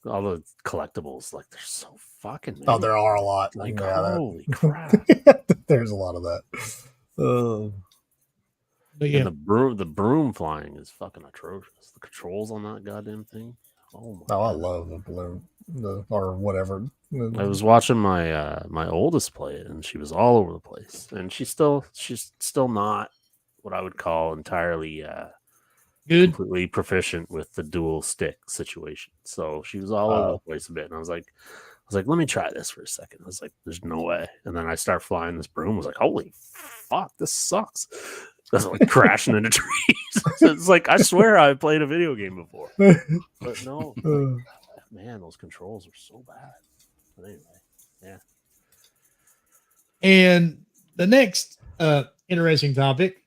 all the collectibles, like, they're so fucking many. Oh, there are a lot. Like, holy crap! There's a lot of that. But yeah, and the broom flying is fucking atrocious. The controls on that goddamn thing. Oh my! I love the balloon, or whatever. I was watching my my oldest play it, and she was all over the place. And she's still not what I would call entirely good, completely proficient with the dual stick situation. So she was all over the place a bit, and I was like, let me try this for a second. I was like, there's no way. And then I start flying this broom. I was like, holy fuck, this sucks. That's like crashing into trees. It's like, I swear I played a video game before. But no, like, man, those controls are so bad. But anyway, yeah. And the next interesting topic,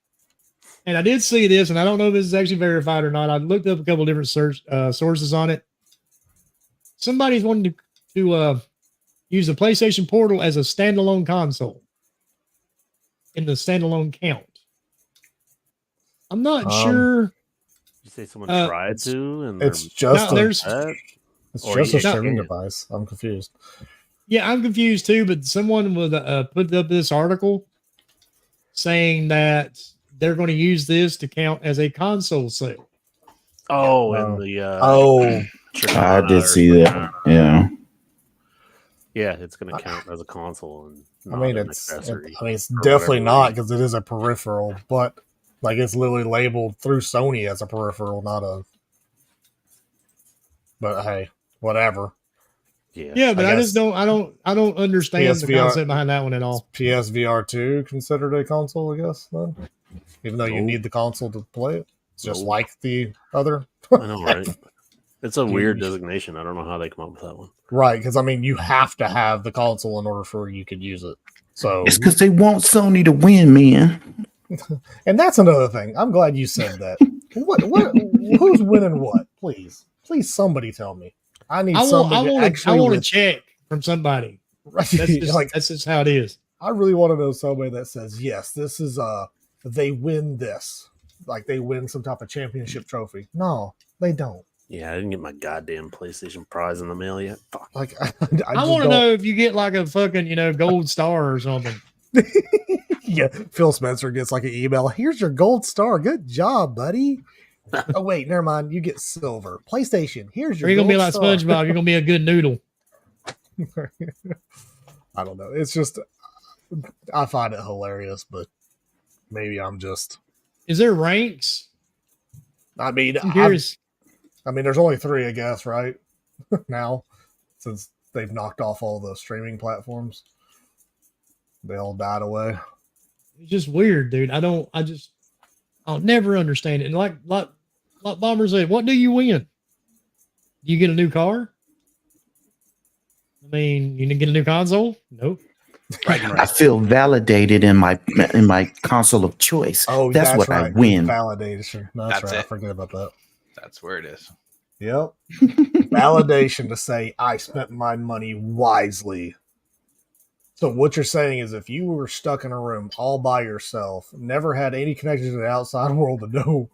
and I did see this, and I don't know if this is actually verified or not. I looked up a couple different sources on it. Somebody's wanting to use the PlayStation Portal as a standalone console in the standalone count. I'm not sure. You say someone tried to, and it's just there's it's just a streaming device. I'm confused. Yeah, I'm confused too. But someone would put up this article saying that they're going to use this to count as a console sale. Oh, and the I did see that. Yeah. Yeah, it's going to count as a console and not I mean, an it's accessory. it's definitely not, because it is a peripheral, but like it's literally labeled through Sony as a peripheral, not a. But hey, whatever. Yeah, but I just don't understand the concept behind that one at all. PSVR 2 considered a console, I guess, then? Even though you need the console to play it? It's just like the other. I know, right? It's a weird designation. I don't know how they come up with that one. Right, because I mean, you have to have the console in order for you could use it. So it's because they want Sony to win, man. And that's another thing. I'm glad you said that. Who's winning what? Please, somebody tell me. I want to check from somebody. Right. That's just how it is. I really want to know somebody that says, yes, this is they win this. Like they win some type of championship trophy. No, they don't. Yeah, I didn't get my goddamn PlayStation prize in the mail yet. Fuck. Like I want to know if you get like a fucking, gold star or something. Yeah, Phil Spencer gets like an email. Here's your gold star. Good job, buddy. Oh wait, never mind. You get silver. PlayStation. Here's your. You're gonna be like star. SpongeBob. You're gonna be a good noodle. I don't know. It's just I find it hilarious, but maybe I'm just. Is there ranks? I mean, there's only 3, I guess, right? Now, since they've knocked off all the streaming platforms, they all died away. It's just weird, dude. I'll never understand it. And like Bomber said, what do you win? Do you get a new car? I mean, you didn't get a new console? Nope. Right. I feel validated in my console of choice. Oh, that's what right. I win. Validation. That's right. I forget about that. That's where it is. Yep. Validation to say I spent my money wisely. So what you're saying is if you were stuck in a room all by yourself, never had any connection to the outside world to know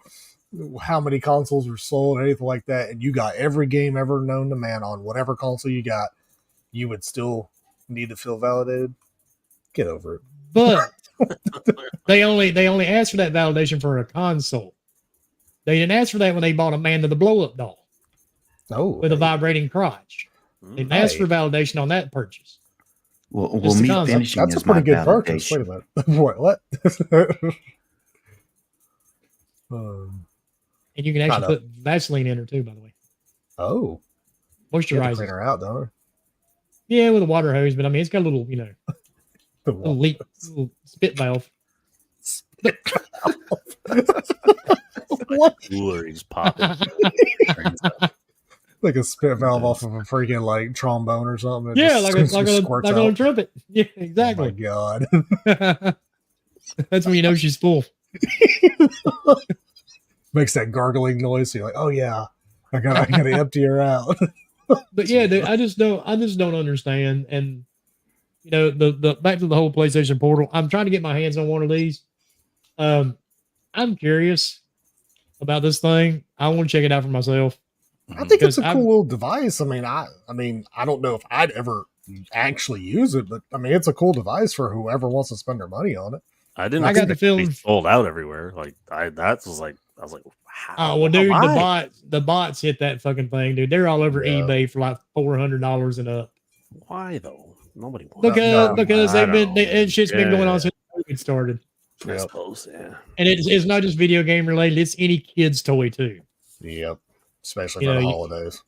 how many consoles were sold or anything like that, and you got every game ever known to man on whatever console you got, you would still need to feel validated? Get over it. But they only asked for that validation for a console. They didn't ask for that when they bought Amanda the blow-up doll. Oh, with a vibrating crotch. They didn't ask for validation on that purchase. Well, me finishing that's a pretty good purchase. Wait a minute. What? And you can actually put Vaseline in her too, by the way. Oh, moisturizer. Clean her out, don't her? Yeah, with a water hose, but I mean, it's got a little, little leak, little spit valve. What? He's popping. Like a spit valve off of a freaking like trombone or something. Yeah, like a trumpet. Yeah, exactly. Oh my god. That's when you know she's full. Makes that gargling noise. So you're like, oh yeah, I gotta empty her out. But yeah, dude, I just don't understand. And the back to the whole PlayStation Portal. I'm trying to get my hands on one of these. I'm curious about this thing. I want to check it out for myself. I think it's a cool little device. I mean, I don't know if I'd ever actually use it, but I mean, it's a cool device for whoever wants to spend their money on it. I got the feeling sold out everywhere. Like I was like, how? Oh well, dude, the bots hit that fucking thing, dude. They're all over eBay for like $400 and up. Why though? Nobody wants because shit's been going on since COVID started. I suppose, yeah. And it's not just video game related; it's any kid's toy too. Yep. Especially for the holidays.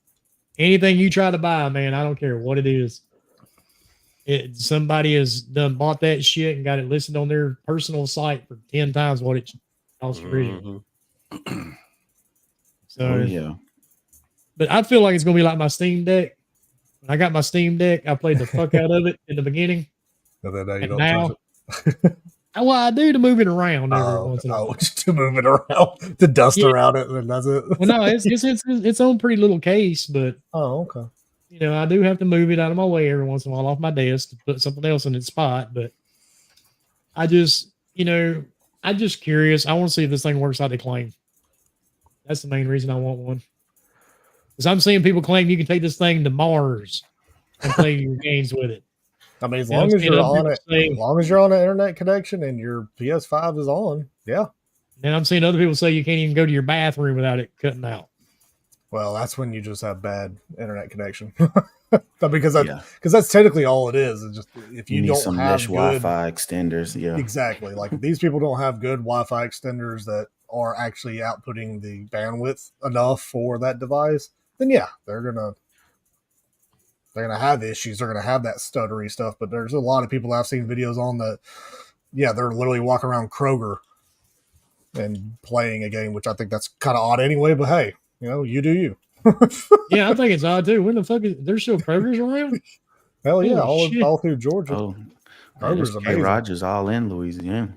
Anything you try to buy, man, I don't care what it is. Somebody has bought that shit and got it listed on their personal site for 10 times what it Cost originally. Mhm. So, Oh yeah. but I feel like it's gonna be like my Steam Deck. When I got my Steam Deck, I played the fuck out of it in the beginning. And then now you And don't now, touch it. well, I do to move it around every once in a while. Just to move it around, to dust Yeah. around it, and that's it. Well, no, it's own pretty little case, but Oh, okay. you know, I do have to move it out of my way every once in a while off my desk to put something else in its spot. But I just, you know, I'm just curious. I want to see if this thing works like they claim. That's the main reason I want one. Because I'm seeing people claim you can take this thing to Mars and play your games with it. I mean, as You know, long as seeing you're other on people it, say- as long as you're on an internet connection and your PS5 is on, yeah. And I'm seeing other people say you can't even go to your bathroom without it cutting out. Well, that's when you just have bad internet connection. because Yeah. that's technically all it is. It's just if You you need don't some have mesh good Wi-Fi extenders. Yeah. exactly like if these people don't have good Wi-Fi extenders that are actually outputting the bandwidth enough for that device, then yeah, they're gonna have issues. They're gonna have that stuttery stuff. But there's a lot of people I've seen videos on that, yeah, they're literally walking around Kroger and playing a game, which I think that's kind of odd anyway. But hey, you know, you do you. Yeah, I think it's odd too. When the fuck is there's still Kroger's around? Hell yeah, Holy shit. all through Georgia. Oh, Kroger's K. amazing. Rogers all in Louisiana.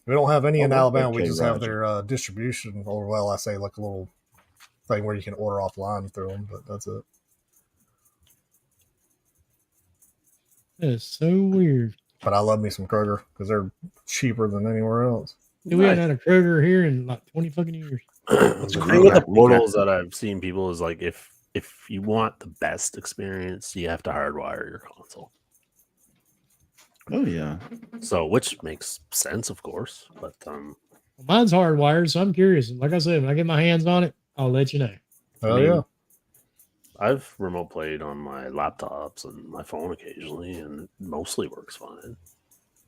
We don't have any in Oh, Alabama. We okay, just have Roger. their distribution, or well, I say like a little thing where you can order offline through them, but that's it. That's so weird. But I love me some Kroger because they're cheaper than anywhere else. Dude, we haven't had a Kroger here in like 20 fucking years. The We thing with the got- we portals got- that I've seen people is like if you want the best experience, you have to hardwire your console. Oh yeah. So which makes sense, of course. But Well, mine's hardwired, so I'm curious. Like I said, when I get my hands on it, I'll let you know. Hell mean, yeah. I've remote played on my laptops and my phone occasionally, and it mostly works fine.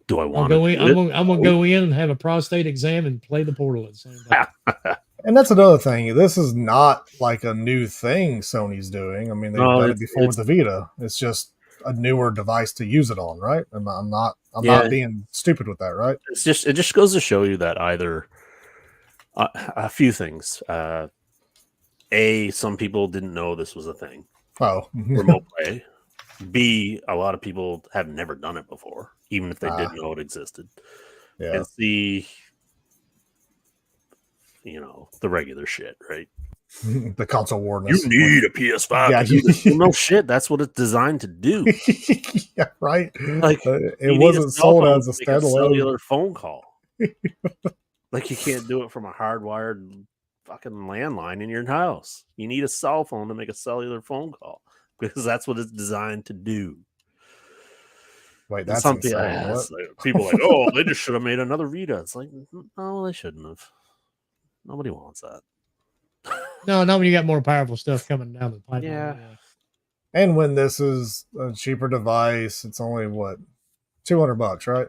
Do I I'll want go to in. I'm gonna go in and have a prostate exam and play the portal at the same time. And that's another thing. This is not like a new thing Sony's doing. I mean, they've No, done it it's- before with the Vita. It's just a newer device to use it on, right? I'm not Yeah. not being stupid with that, right? It just goes to show you that either a few things. Some people didn't know this was a thing. Oh, Remote play. B, a lot of people have never done it before, even if they didn't know it existed. yeah. And C, you know, the regular shit, right? The console warness. You need a PS5 Yeah, to do this. Well, no shit. That's what it's designed to do. yeah, right. Like, It You need wasn't cell sold phone as a to make standalone. cellular phone call. Like you can't do it from a hardwired fucking landline in your house. You need a cell phone to make a cellular phone call because that's what it's designed to do. Wait, And that's some insane. What? people are like, oh, they just should have made another Vita. It's like, no, they shouldn't have. Nobody wants that. No, when you got more powerful stuff coming down the pipeline. Yeah. And when this is a cheaper device, it's only what, $200, right?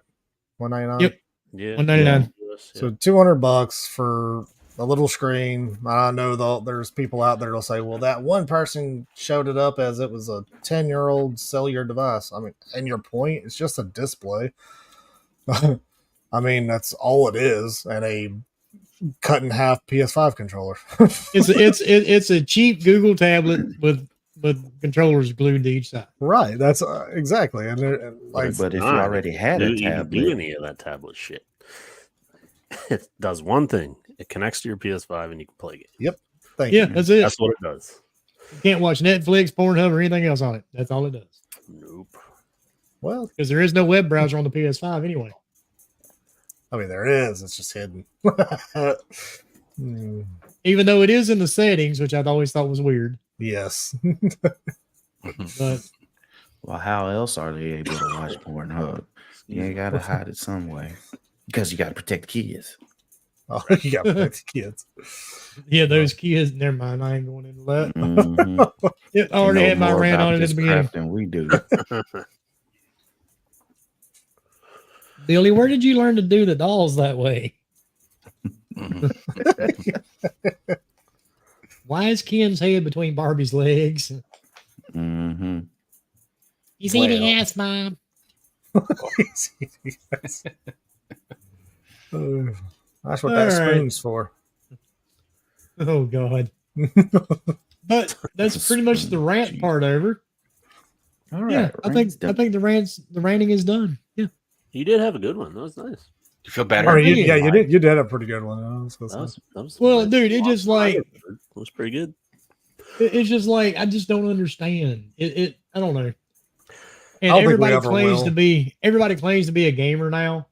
$199. Yep. Yeah. $199. So $200 for a little screen. I know there's people out there that'll say, well, that one person showed it up as it was a 10-year-old cellular device. I mean, and your point, it's just a display. I mean, that's all it is, and a cut in half PS5 controller. It's a cheap Google tablet with controllers glued to each side. Right. That's exactly. And like, But if you Fine. already had a You can do tablet, any of that tablet shit. It does one thing. It connects to your PS5 and you can play games. thank Yeah, you. that's it. That's what it does. You can't watch Netflix, Pornhub, or anything else on it. That's all it does. Nope. Well, Because there is no web browser on the PS5 anyway. I mean, there is. It's just hidden. Hmm, Even though it is in the settings, which I've always thought was weird. yes. But well, how else are they able to watch Pornhub? You gotta hide it some way because you gotta protect kids. Oh, you got to protect the kids. yeah, those kids, never mind. I ain't going into that. Mhm. It already They know had my more rant about on it at this the beginning. crap than we do. Billy, where did you learn to do the dolls that way? Why is Ken's head between Barbie's legs? Mm-hmm. He's Well. eating ass, Mom. That's what All that right. spoon's for. Oh God. But that's pretty much the rant part over. All right. Yeah, I think the ranting is done. Yeah. You did have a good one. That was nice. You feel I better? mean, Yeah. you did a pretty good one. That was Well, dude, it just like it was pretty good. it's just like I just don't understand. It I don't know. And I don't think we everybody ever claims will. to be a gamer now.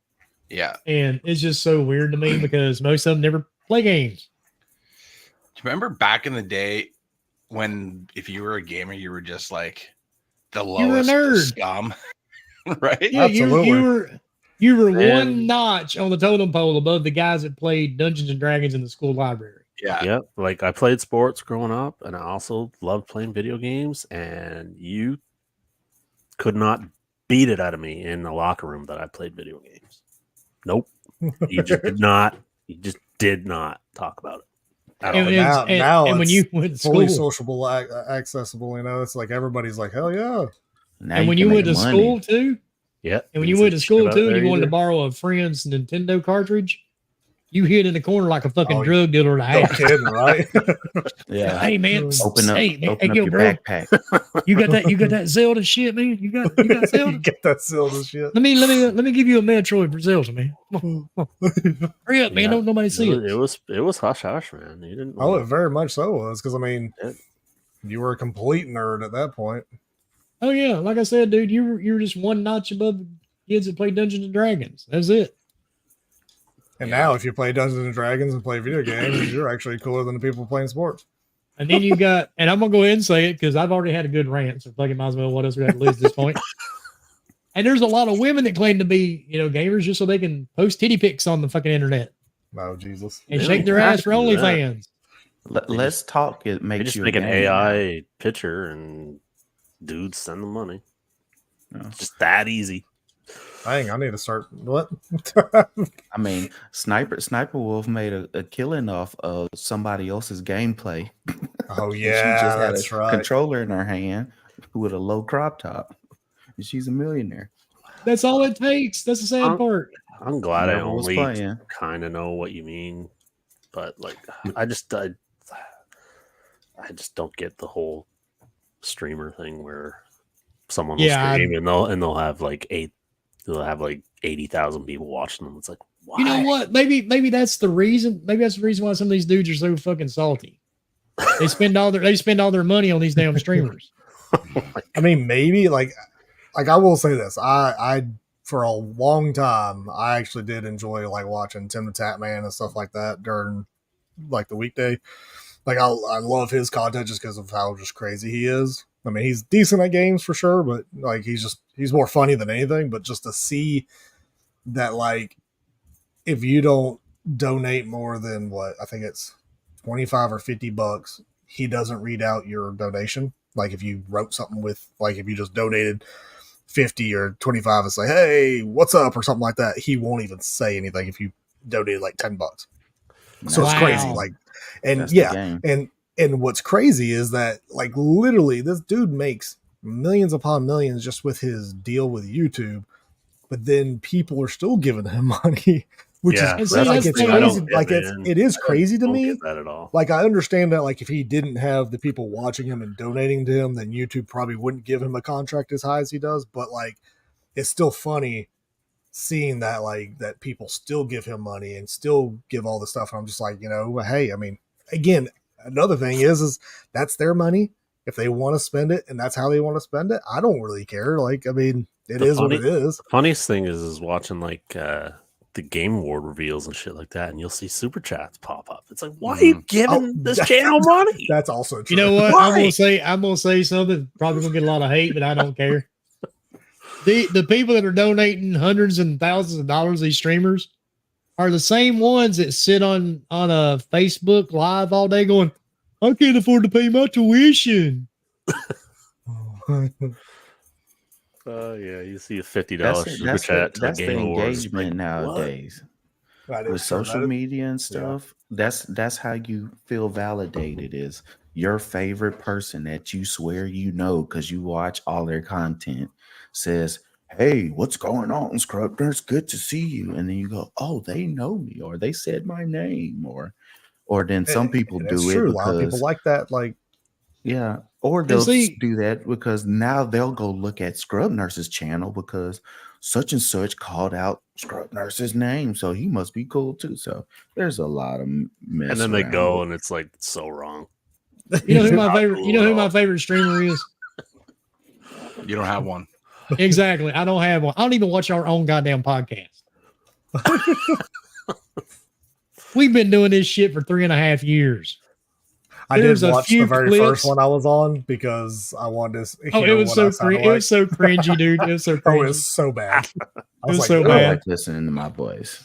Yeah. And it's just so weird to me because most of them never play games. Do you remember back in the day when if you were a gamer, you were just like the You were a lowest nerd. scum, right? Yeah, Absolutely. you were And- one notch on the totem pole above the guys that played Dungeons and Dragons in the school library. Yeah. Yep. Like I played sports growing up, and I also loved playing video games. And you could not beat it out of me in the locker room that I played video games. Nope. You just did not. You just did not talk about it. At And, all. it's- now and when it's you went to fully school, sociable, accessible. You know, it's like everybody's like, hell yeah. Now and when can you make went to money. school too, Yeah. and when you went to school too, and you wanted to borrow a friend's Nintendo cartridge, you hid in the corner like a fucking Oh, drug dealer to No have. kidding, right? Yeah. Hey man, Open up, hey, open up yo, your bro, backpack. you got that Zelda shit, man. You got you Zelda. get that Zelda shit. Let me give you a Metroid for Zelda, man. Come on. Hurry up, man. Yeah. Don't nobody see it. It was hush hush, man. You didn't. Oh, it very much so was because I mean, Yeah. you were a complete nerd at that point. Oh yeah, like I said, dude, you were just one notch above the kids that play Dungeons and Dragons. That's it. And now, if you play Dungeons and Dragons and play video games, you're actually cooler than the people playing sports. And then you got, and I'm gonna go ahead and say it because I've already had a good rant, so fucking might as well. What else we have to lose at this point? And there's a lot of women that claim to be, gamers just so they can post titty pics on the fucking internet Oh Jesus! and Really? shake their ass for Do that. OnlyFans. Let's talk. It They makes just you make a an game now. AI picture and dudes send them money. Yeah. It's just that easy. Dang, I need to start. What? I mean, Sniper Wolf made a killing off of somebody else's gameplay. Oh She yeah, just had that's a right. controller in her hand with a low crop top, and she's a millionaire. That's all it takes. That's the sad part. I'm glad I Never was only playing. kind of know what you mean, but like I just don't get the whole streamer thing where someone will Yeah, stream and they'll have like 80,000 people watching them. It's like, why? You know what? Maybe that's the reason. Maybe that's the reason why some of these dudes are so fucking salty. They spend all their money on these damn streamers. I mean, maybe like I will say this. I for a long time I actually did enjoy like watching Tim the Tap Man and stuff like that during like the weekday. Like I love his content just because of how just crazy he is. I mean, he's decent at games for sure, but like he's more funny than anything. But just to see that, like, if you don't donate more than what I think it's $25 or $50, he doesn't read out your donation. Like if you wrote something with, like if you just donated 50 or 25 and say, "Hey, what's up?" or something like that, he won't even say anything if you donated like $10. So it's Wow. crazy. Like, and That's the yeah, game. and what's crazy is that like literally this dude makes millions upon millions just with his deal with YouTube, but then people are still giving him money, which Yeah, is that's like the it's thing I crazy. don't get, Like man. it is I crazy to don't me. get that at all. Like I understand that like if he didn't have the people watching him and donating to him, then YouTube probably wouldn't give him a contract as high as he does. But like it's still funny seeing that like that people still give him money and still give all the stuff. And I'm just like, hey, I mean, again, another thing is that's their money. If they want to spend it and that's how they want to spend it, I don't really care. Like, I mean, it is what it is. The funniest thing is watching like the Game Award reveals and shit like that, and you'll see super chats pop up. It's like, why are you giving this channel money? That's also true. You know what? Why? I'm gonna say something. Probably gonna get a lot of hate, but I don't care. The people that are donating hundreds and thousands of dollars, these streamers, are the same ones that sit on a Facebook Live all day going, "I can't afford to pay my tuition." Yeah, you see a $50 That's super chat to that's the the Game Awards. engagement Like, nowadays That is with true. social That is- media and stuff. That's how you feel validated. Is your favorite person that you swear you know because you watch all their content says, hey, what's going on, Scrub Nurse? Good to see you. And then you go, oh, they know me, or they said my name, or then some people That's do it true. A lot of people because like that. Like, yeah, or And they'll see, do that because now they'll go look at Scrub Nurse's channel because such and such called out Scrub Nurse's name, so he must be cool too. So there's a lot of mess And then they around go, it. and it's like so wrong. you know who my Not favorite, cool you know at who my all. favorite streamer is? You don't have one. Exactly. I don't have one. I don't even watch our own goddamn podcast. We've been doing this shit for 3.5 years. I did There's a watch the few very clips. first one I was on because I wanted to Oh, it hear was what so I sounded it was like. so cringy, dude. It was so Oh, it cringy. was so bad. I was like, so I "Ugh." bad. like listening to my voice.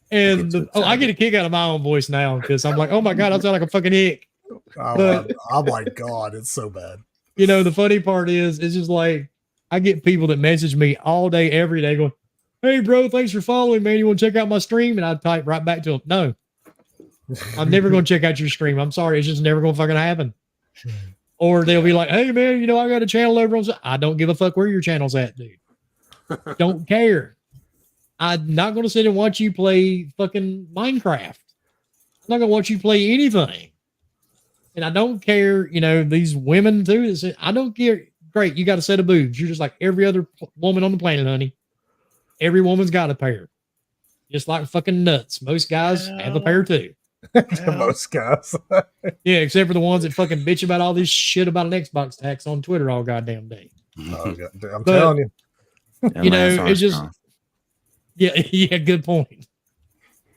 And get I get a kick out of my own voice now because I'm like, oh my god, I sound like a fucking hick. But I'm like, God, it's so bad. you know, the funny part is, it's just like I get people that message me all day, every day, going, "Hey, bro, thanks for following, man. You want to check out my stream?" And I type right back to them, "No, I'm never going to check out your stream. I'm sorry, it's just never going to fucking happen." Or they'll be like, "Hey, man, you know, I got a channel over on." I don't give a fuck where your channel's at, dude. Don't care. I'm not going to sit and watch you play fucking Minecraft. I'm not going to watch you play anything. And I don't care, you know, these women too. I don't care. Great, you got a set of boobs. You're just like every other woman on the planet, honey. Every woman's got a pair. Just like fucking nuts. Most guys have a pair too. Most guys. Yeah, except for the ones that fucking bitch about all this shit about an Xbox tax on Twitter all goddamn day. Oh, God. I'm But- telling you. And You know, Lance it's just, Armstrong. yeah, good point.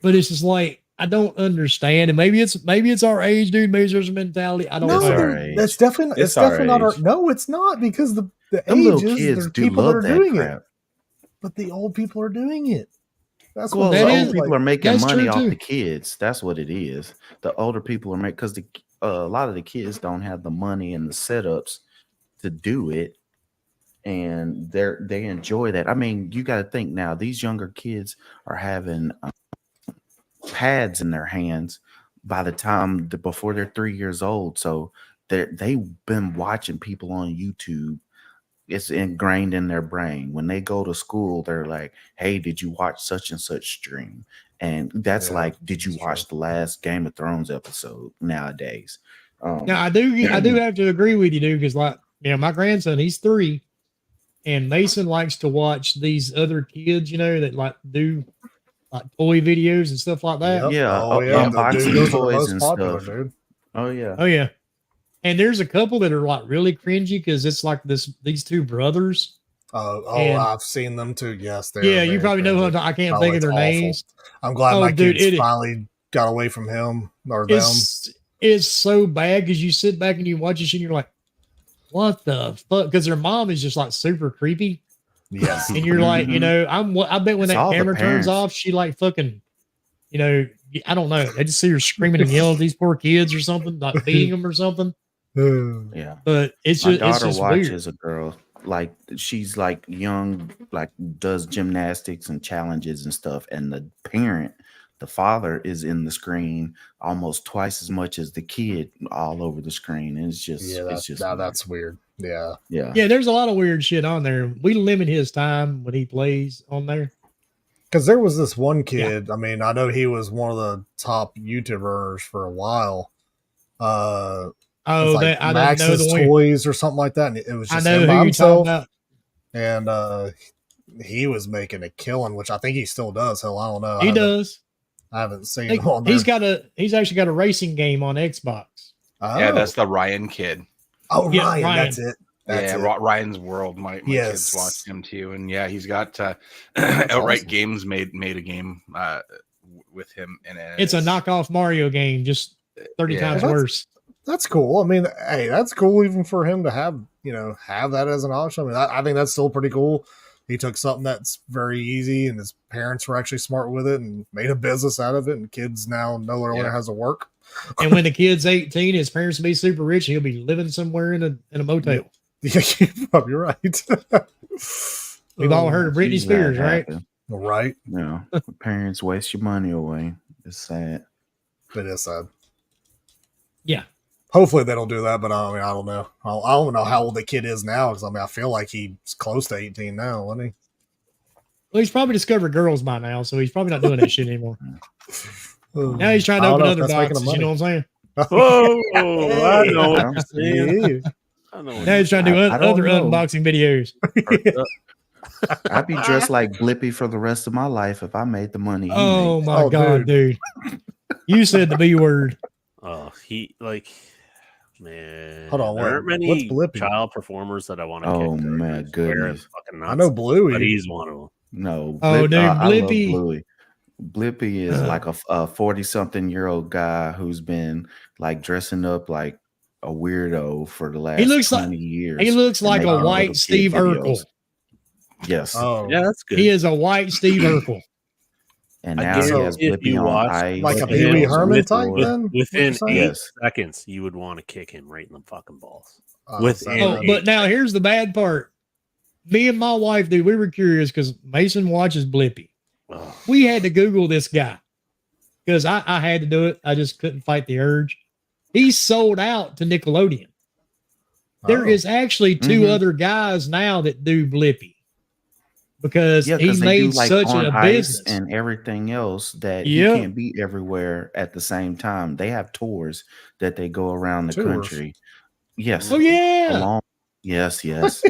But it's just like, I don't understand. And maybe it's our age, dude. Maybe there's a mentality. I don't No, It's know. our dude, age. that's definitely It's it's our definitely not our. age. No, it's not because the Them little ages kids there's do people that love are that doing crap. it, but the old people are doing it. That's Well, what that the is- old people are making that's money true, off too. the kids. That's what it is. The older people are making because a lot of the kids don't have the money and the setups to do it, and they enjoy that. I mean, you got to think now. These younger kids are having pads in their hands by the time before they're 3 years old. So they've been watching people on YouTube. It's ingrained in their brain. When they go to school, they're like, "Hey, did you watch such and such stream?" And that's Yeah, like, "Did you that's watch the last Game of Thrones episode?" Nowadays, Now I do have to agree with you, dude, because like, you know, my grandson, he's 3, and Mason likes to watch these other kids, you know, that like do like toy videos and stuff like that. Yep. Yeah, Oh yeah. unboxing Dude, those are the toys most and popular, stuff. dude. Oh yeah, Oh yeah. And there's a couple that are like really cringy because it's like these two brothers. And- I've seen them too. Yes, they. Yeah, you probably know who I can't think of their names. I'm glad Oh, my dude, kids finally got away from him or them. It's so bad because you sit back and you watch this shit and you're like, what the fuck? Because their mom is just like super creepy. Yes. And you're like, you know, I bet when It's that all the camera turns parents. off, she like fucking, you know, I don't know. I just see her screaming and yelling at these poor kids or something, like beating them or something. yeah. But it's My just, it's daughter just weird. watches a girl like she's like young, like does gymnastics and challenges and stuff, and the father is in the screen almost twice as much as the kid all over the screen. And it's just it's just weird. that's weird. Yeah. Yeah. Yeah, there's a lot of weird shit on there. We limit his time when he plays on there. Because there was this one kid. I mean, I know he was one of the top YouTubers for a while. Oh, It's like that I don't know Max's the one. Toys or something like that. And it was I just know him who by you're talking himself. about. And he was making a killing, which I think he still does. Hell, I don't know. He does. I haven't seen him on He's there. he's actually got a racing game on Xbox. Oh. Yeah, that's the Ryan kid. Oh, Yeah, Ryan, Ryan. that's it. That's yeah, it. Ryan's World. My Yes. kids watch him too, and yeah, he's got That's Outright awesome. Games made a game with him in it. It's a knockoff Mario game, just 30 Yeah. times Well, worse. That's cool. I mean, hey, that's cool even for him to have that as an option. I mean, I think that's still pretty cool. He took something that's very easy, and his parents were actually smart with it and made a business out of it. And kids now know their owner has to work. And when the kid's 18, his parents will be super rich. He'll be living somewhere in a motel. Yeah, you're probably right. We've all heard of Britney Sees that Spears, right? happen. Right. Yeah. Parents waste your money away. It's sad. It is sad. Yeah. hopefully they don't do that. But I mean, I don't know. I don't know how old the kid is now because I mean, I feel like he's close to 18 now, wasn't he? Well, he's probably discovered girls by now, so he's probably not doing that shit anymore. Now he's trying to I don't open know if other that's making boxes. him You know what I'm saying? Whoa, I Hey, know what yeah. you're saying. Yeah. I know what Now he's trying to do I don't other know. unboxing videos. I'd be dressed like Blippy for the rest of my life if I made the money he Oh makes. my Oh, God, dude. You said the B word. Oh, he like, man. Hold on, there aren't what's many Blippi? child performers that I want to Oh, kick. my They're swearing goodness. fucking I nuts, know but Bluey. he's one of them. No, Oh, dude, I love Blippy. Bluey. Blippy is like a 40-something-year-old guy who's been like dressing up like a weirdo for the last looks like- 20 years. He looks and like a making little white kid Steve videos. Urkel. Yes. Oh, Yeah, that's good. He is a white Steve Urkel. And I now he has guarantee if Blippy you on watch, ice. like a and Pee Wee goes Herman with type or- then? What within you're saying? 8 Yes. seconds, you would want to kick him right in the fucking balls. Oh, Within Oh, eight. but now here's the bad part. Me and my wife, dude, we were curious because Mason watches Blippy. Oh, We had to Google this guy because I had to do it. I just couldn't fight the urge. He's sold out to Nickelodeon. There Oh. is actually 2 Mhm. other guys now that do Blippy because Yeah, he because they do made like such on a ice business. and everything else that Yep. he can't be everywhere at the same time. They have tours that they go around the Tours? country. Yes. Oh yeah, Along. Yes,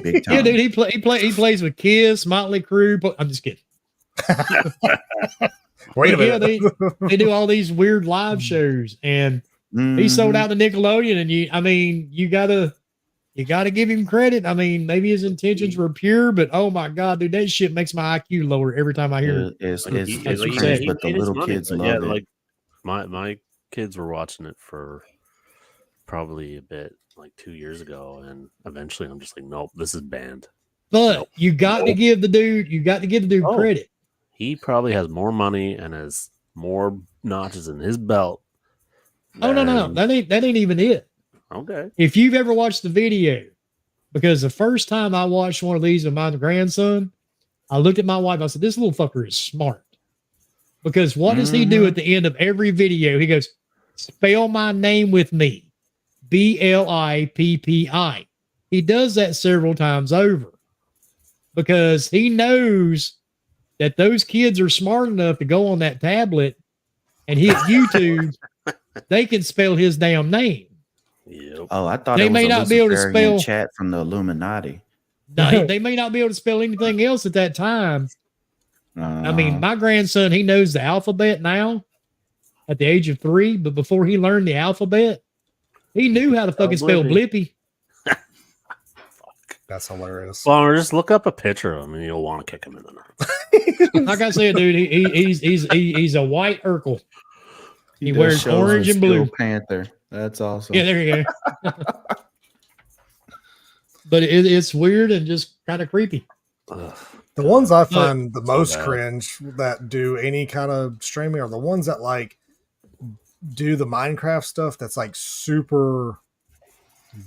big time. yeah, dude. He plays with Kiss, Motley Crue. I'm just kidding. Wait a Yeah, minute. They do all these weird live shows, and he sold Mhm. out to Nickelodeon. And you gotta give him credit. I mean, maybe his intentions were pure, but oh my God, dude, that shit makes my IQ lower every time I hear it. It's like, he- it's like, he- cringe, he but the made his little money, kids but love it. Like my kids were watching it for probably a bit like 2 years ago, and eventually I'm just like, nope, this is banned. But Nope. you got to give the dude, Oh. credit. He probably has more money and has more notches in his belt. Oh no, than- that ain't even it. Okay. If you've ever watched the video, because the first time I watched one of these with my grandson, I looked at my wife. I said, "This little fucker is smart." Because what does he do at the end of every video? He goes, "Spell my name with me, Blippi." He does that several times over because he knows that those kids are smart enough to go on that tablet and hit YouTube. They can spell his damn name. Yep. Oh, I thought They it was may a not be able to Luciferian spell- chat from the Illuminati. No, they may not be able to spell anything else at that time. I mean, my grandson, he knows the alphabet now at the age of 3, but before he learned the alphabet, he knew how to fucking spell Blippy. That's hilarious. Well, just look up a picture of him and you'll want to kick him in the nuts. Like I said, dude, he's a white Urkel. He does wears shows orange with and blue. Steel Panther. That's awesome. Yeah, there you go. But it's weird and just kind of creepy. Ugh. The ones I find the so most bad. cringe that do any kind of streaming are the ones that like do the Minecraft stuff that's like super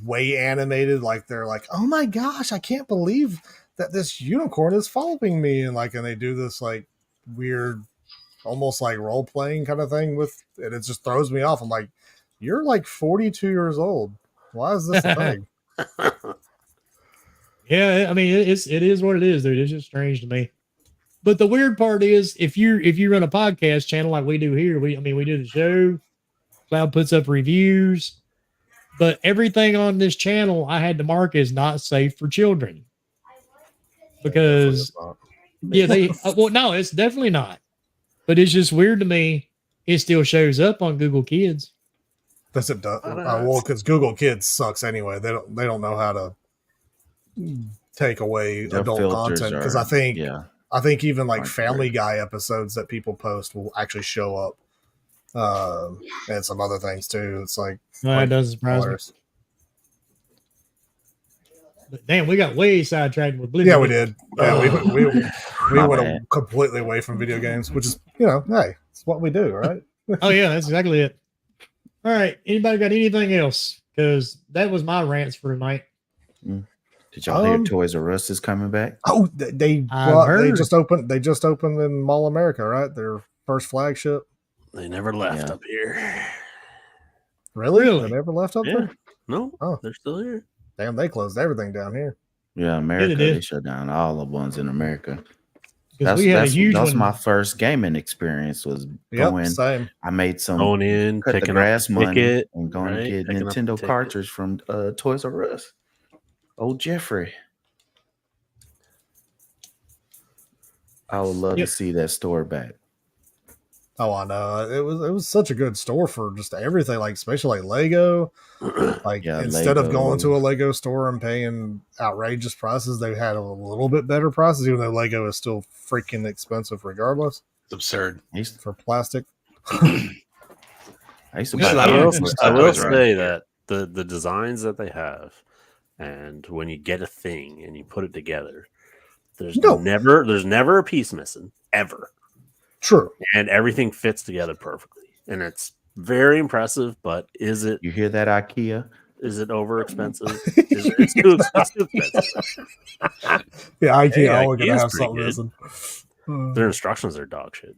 way animated. Like they're like, oh my gosh, I can't believe that this unicorn is following me. And they do this like weird, almost like role playing kind of thing with it. It just throws me off. I'm like, you're like 42 years old. Why is this a thing? Yeah, I mean, it is what it is, dude. It's just strange to me. But the weird part is, if you run a podcast channel like we do here, we do the show. Cloud puts up reviews, but everything on this channel I had to mark as not safe for children because no, it's definitely not. But it's just weird to me. It still shows up on Google Kids. Does it? Well, because Google Kids sucks anyway. They don't know how to take away Their adult filters content because are- I think even like aren't Family great. Guy episodes that people post will actually show up, and some other things too. It's like No, it doesn't surprise me. hilarious. But damn, we got way sidetracked with Blippy. Yeah, we did. Yeah, we My went bad. completely away from video games, which is hey, it's what we do, right? Oh yeah, that's exactly it. All right, anybody got anything else? Because that was my rants for tonight. Did y'all hear Toys R Us is coming back? Oh, they heard. just opened in Mall America, right? Their first flagship. They never left Yeah. up here. Really? Really? They never left up Yeah. there? No, Oh. they're still here. Damn, they closed everything down here. Yeah, America, did. they shut down all the ones in America. Because we had a huge That's one. my first gaming experience was Yep, going. same. I made some Going in, cut the picking grass up the money ticket, and going right? to get Picking up the Nintendo ticket. cartridge from Toys R Us. Old Jeffrey. I would love to see that store back. Oh, I know. It was such a good store for just everything, like especially like Lego. Like Yeah, instead of going to a Legos. Lego store and paying outrageous prices, they had a little bit better prices, even though Lego is still freaking expensive regardless It's absurd. I used for plastic. I used to We buy should I have will, Toys I R will Us say here. that the designs that they have, and when you get a thing and you put it together, there's No. never a piece missing ever, True. and everything fits together perfectly, and it's very impressive. But is it You hear that, IKEA? over expensive? It's too expensive. Yeah, IKEA Hey, always gonna IKEA's have pretty something good. missing. Their instructions are dog shit.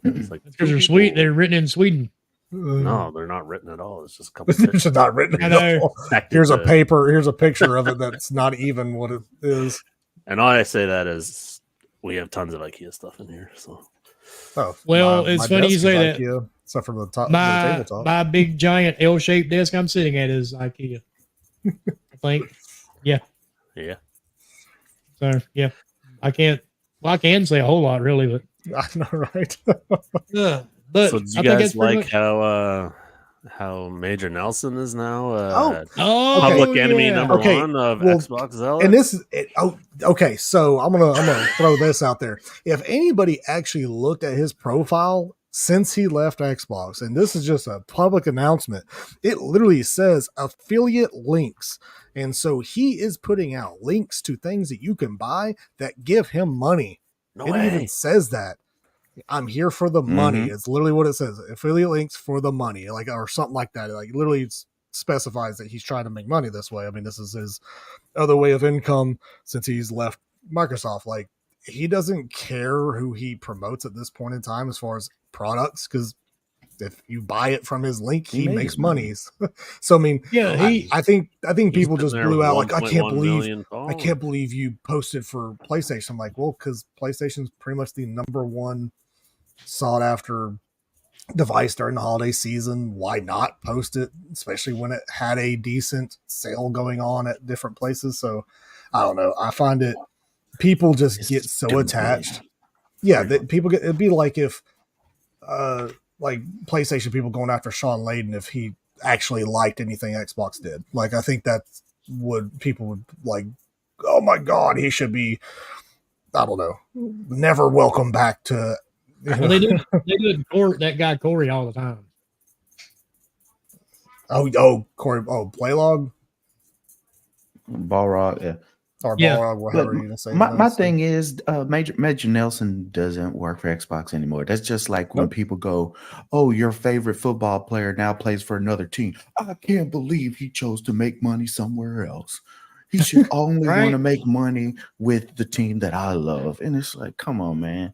It's like Because they're sweet. They're written in Sweden. No, they're not written at all. It's just a couple. It's just not written. I at know. all. Expected Here's a to- paper. Here's a picture of it that's not even what it is. And all I say that is we have tons of IKEA stuff in here. So Oh, Well, it's funny desk you is say that. IKEA, except for the top, the My tabletop. big giant L-shaped desk I'm sitting at is IKEA. I think. yeah, So yeah, I can't. Well, I can say a whole lot really, but I know, right? but so did you I think guys that's pretty like much- how Major Nelson is now Oh. Oh, public enemy yeah. number Okay, one of well, Xbox Zealot? And this is okay. So I'm gonna throw this out there. If anybody actually looked at his profile since he left Xbox, and this is just a public announcement, it literally says affiliate links. And so he is putting out links to things that you can buy that give him money. No It way. even says that. I'm here for the money. It's literally what it says. Affiliate links for the money, like, or something like that. Like literally specifies that he's trying to make money this way. I mean, this is his other way of income since he's left Microsoft. Like, he doesn't care who he promotes at this point in time as far as products, because if you buy it from his link, he made makes his money. money. So I mean, Yeah, I think people He's just been there blew with out. Like, I 1.1 can't believe million I can't believe you posted for PlayStation. I'm like, well, because PlayStation's pretty much the number one sought after device during the holiday season. Why not post it, especially when it had a decent sale going on at different places? So I don't know. I find it, people just It's get so stupid. attached. Yeah, that people get, it'd be like if like PlayStation people going after Sean Layden if he actually liked anything Xbox did. Like, I think that's what people would like, oh my god, he should be, I don't know, never welcome back to. Well, they do it to that guy Corey all the time. Corey, Playlog Balrog, yeah. or Yeah. Balrog, whatever you're gonna say. My thing is, Major Nelson doesn't work for Xbox anymore. That's just like when Nope. people go, "Oh, your favorite football player now plays for another team." I can't believe he chose to make money somewhere else. He should only Right. want to make money with the team that I love. And it's like, come on, man.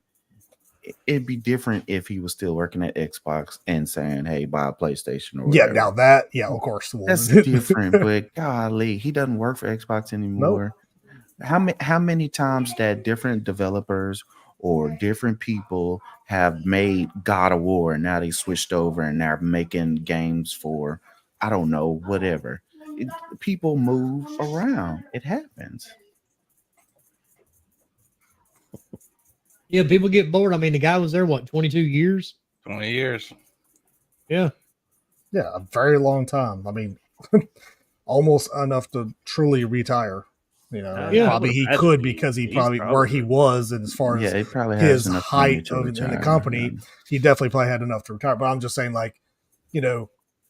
It'd be different if he was still working at Xbox and saying, "Hey, buy a PlayStation." Or Yeah, whatever. now that, of course, That's different. But golly, he doesn't work for Xbox anymore. How many times that different developers or different people have made God of War and now they switched over and they're making games for, I don't know, whatever. People move around. It happens. Yeah, people get bored. I mean, the guy was there, 22 years? 20 years. Yeah. Yeah, a very long time. I mean, almost enough to truly retire. Yeah. Probably he could, because he probably where he was, and as far as He probably has his enough money height to in the retire, company, he definitely probably had enough to retire. But I'm just saying, like,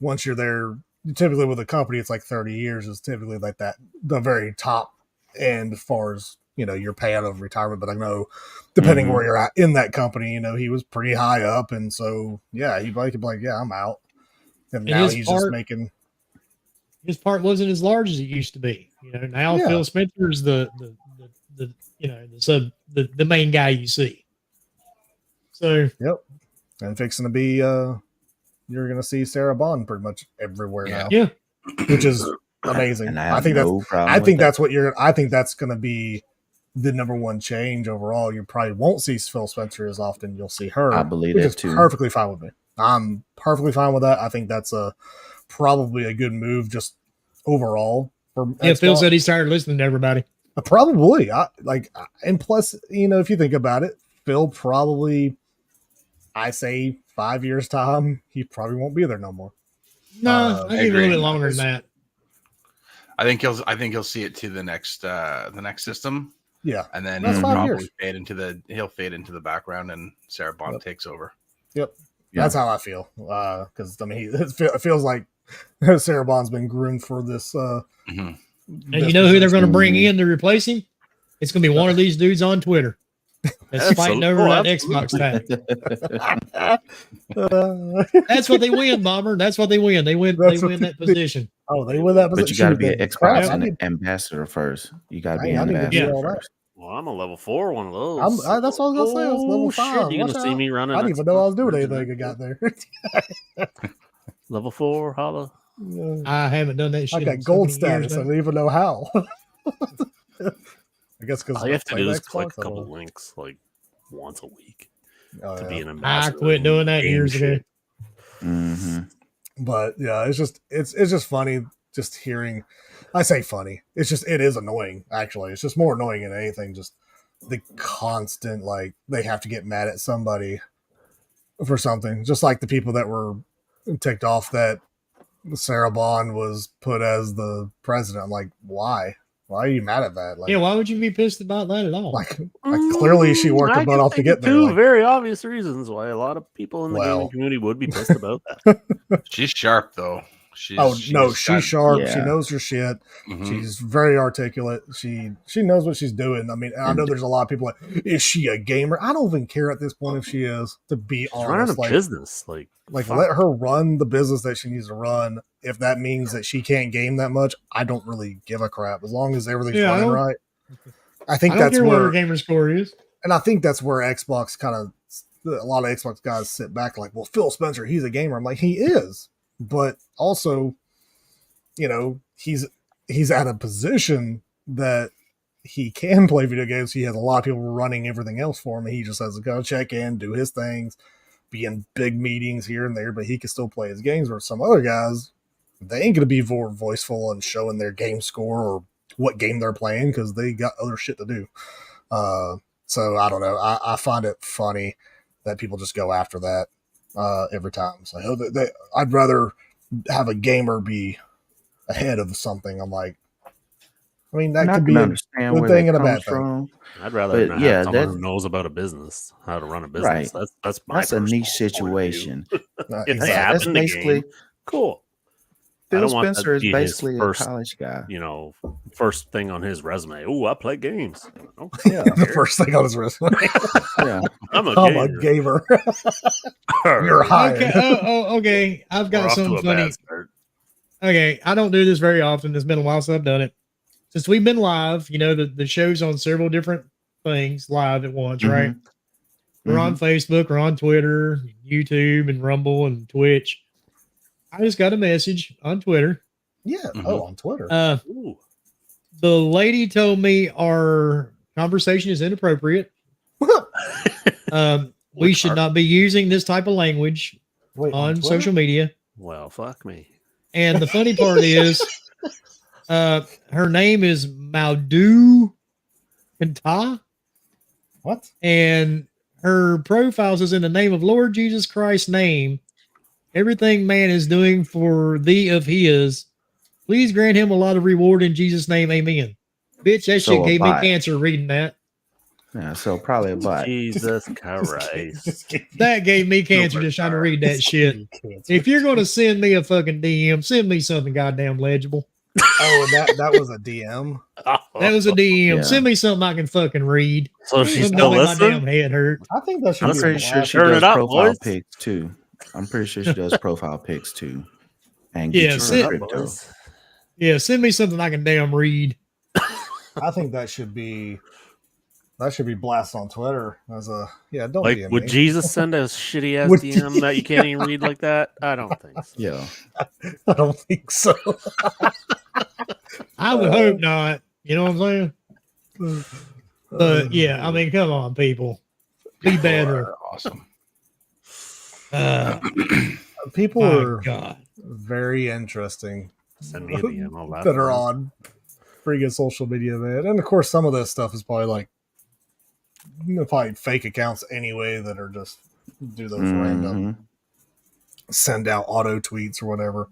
once you're there, typically with a company, it's like 30 years is typically like that, the very top end as far as, your payout of retirement. But I know, depending where you're at in that company, he was pretty high up. And so, yeah, he probably could be like, yeah, I'm out. And now he's just making. His part wasn't as large as it used to be. Now Yeah. Phil Spencer's the main guy you see. So Yep. And fixing to be you're going to see Sarah Bond pretty much everywhere now. Yeah. Which is amazing. And I think no problem I think with that. that's what you're. I think that's going to be the number one change overall. You probably won't see Phil Spencer as often. You'll see her. I believe which that is too. perfectly fine with me. I'm perfectly fine with that. I think that's probably a good move just overall. For Yeah, Phil Xbox. said he started listening to everybody. Probably. And plus, if you think about it, Phil probably, I say 5 years time, he probably won't be there no more. No, I give it a agree. little bit longer than that. I think he'll see it to the next system, Yeah, and then That's he'll 5 probably years. fade into the background, and Sarah Bond takes over. Yep. Yeah. That's how I feel. Because it feels like Sarah Bond's been groomed for this. Mhm. And you know who they're going to bring Mhm. in to replace him? It's going to be one of these dudes on Twitter that's fighting over that Xbox tag. That's what they win, Bomber. That's what they win. They win that position. They win that position. But you got to be an Xbox I need, ambassador first. You got to be Hey, I an need to do ambassador all that. first. Well, I'm a level 4, one of those. that's what I was gonna say. I was level 5. Shit, you're Watch gonna see out. me running. I didn't even know I was doing Virgin anything. I got there. Level 4, holla. I haven't done that shit. I got in so gold many years status. I now. don't even know how. I guess because All you have to do is click a couple links like once a week to be an I ambassador. quit doing that Game years ago. shit. Mm-hmm. But yeah, it's just funny just hearing. I say funny. It is annoying. Actually, it's just more annoying than anything. Just the constant they have to get mad at somebody for something. Just like the people that were ticked off that Sarah Bond was put as the president. I'm like, why? Why are you mad at that? Yeah, why would you be pissed about that at all? Like clearly she worked her butt off to get there. Two very obvious reasons why a lot of people in the Well. gaming community would be pissed about that. She's sharp though. She's she's sharp. Yeah. She knows her shit. Mhm. She's very articulate. She knows what she's doing. I mean, I know there's a lot of people like, is she a gamer? I don't even care at this point if she is, to be She's running honest. a business. Like fuck. Let her run the business that she needs to run. If that means that she can't game that much, I don't really give a crap. As long as everything's running right. I think I don't that's care what where her gamer score is. and I think that's where Xbox a lot of Xbox guys sit back like, well, Phil Spencer, he's a gamer. I'm like, he is, but also, he's at a position that he can play video games. He has a lot of people running everything else for him. And he just has to go check in, do his things, be in big meetings here and there, but he can still play his games. Where some other guys, they ain't going to be more voiceful and showing their game score or what game they're playing because they got other shit to do. So I don't know. I find it funny that people just go after that every time. It's like, I'd rather have a gamer be ahead of something. I'm like, I mean, that could be a good thing and a bad thing. I'd rather But have someone who knows about a business, how to run a business. Right. That's a niche situation. If they happen to game, cool. Phil Spencer is basically a college guy. First thing on his resume. Oh, I play games. Yeah, the first thing on his resume. Yeah, I'm a gamer. You're hired. Okay. Okay. I've got something funny. Okay, I don't do this very often. It's been a while since I've done it. Since we've been live, the show's on several different things live at once, right? We're on Facebook, we're on Twitter, YouTube, and Rumble, and Twitch. I just got a message on Twitter. Yeah. On Twitter. The lady told me our conversation is inappropriate. We should not be using this type of language on social media. Well, fuck me. And the funny part is, her name is Maudu Kanta. What? And her profile says, in the name of Lord Jesus Christ's name, everything man is doing for thee of his, please grant him a lot of reward in Jesus' name. Amen. Bitch, that shit gave me cancer reading that. Yeah, so probably a bot. Jesus Christ. That gave me cancer just trying to read that shit. If you're going to send me a fucking DM, send me something goddamn legible. That was a DM. That was a DM. Yeah. Send me something I can fucking read. So she's Don't still make my listening? damn head hurt. I think that should I'm be pretty sure she Turn does it up, profile boys. pics too. I'm pretty sure she does profile pics too. And Yeah, get you sit- crypto. Yeah, send me something I can damn read. I think that should be That should be blasted on Twitter as a don't Like, DM would me. Jesus send a shitty ass Would- DM that you can't even read like that? I don't think so. Yeah. I don't think so. I would hope not. You know what I'm saying? But yeah, I mean, come on, people, be better. Are awesome. People My are God. very interesting Send me a DM. I'll laugh that are at it. on freaking social media, man. And of course, some of this stuff is probably like probably fake accounts anyway that are just do those random send out auto tweets or whatever.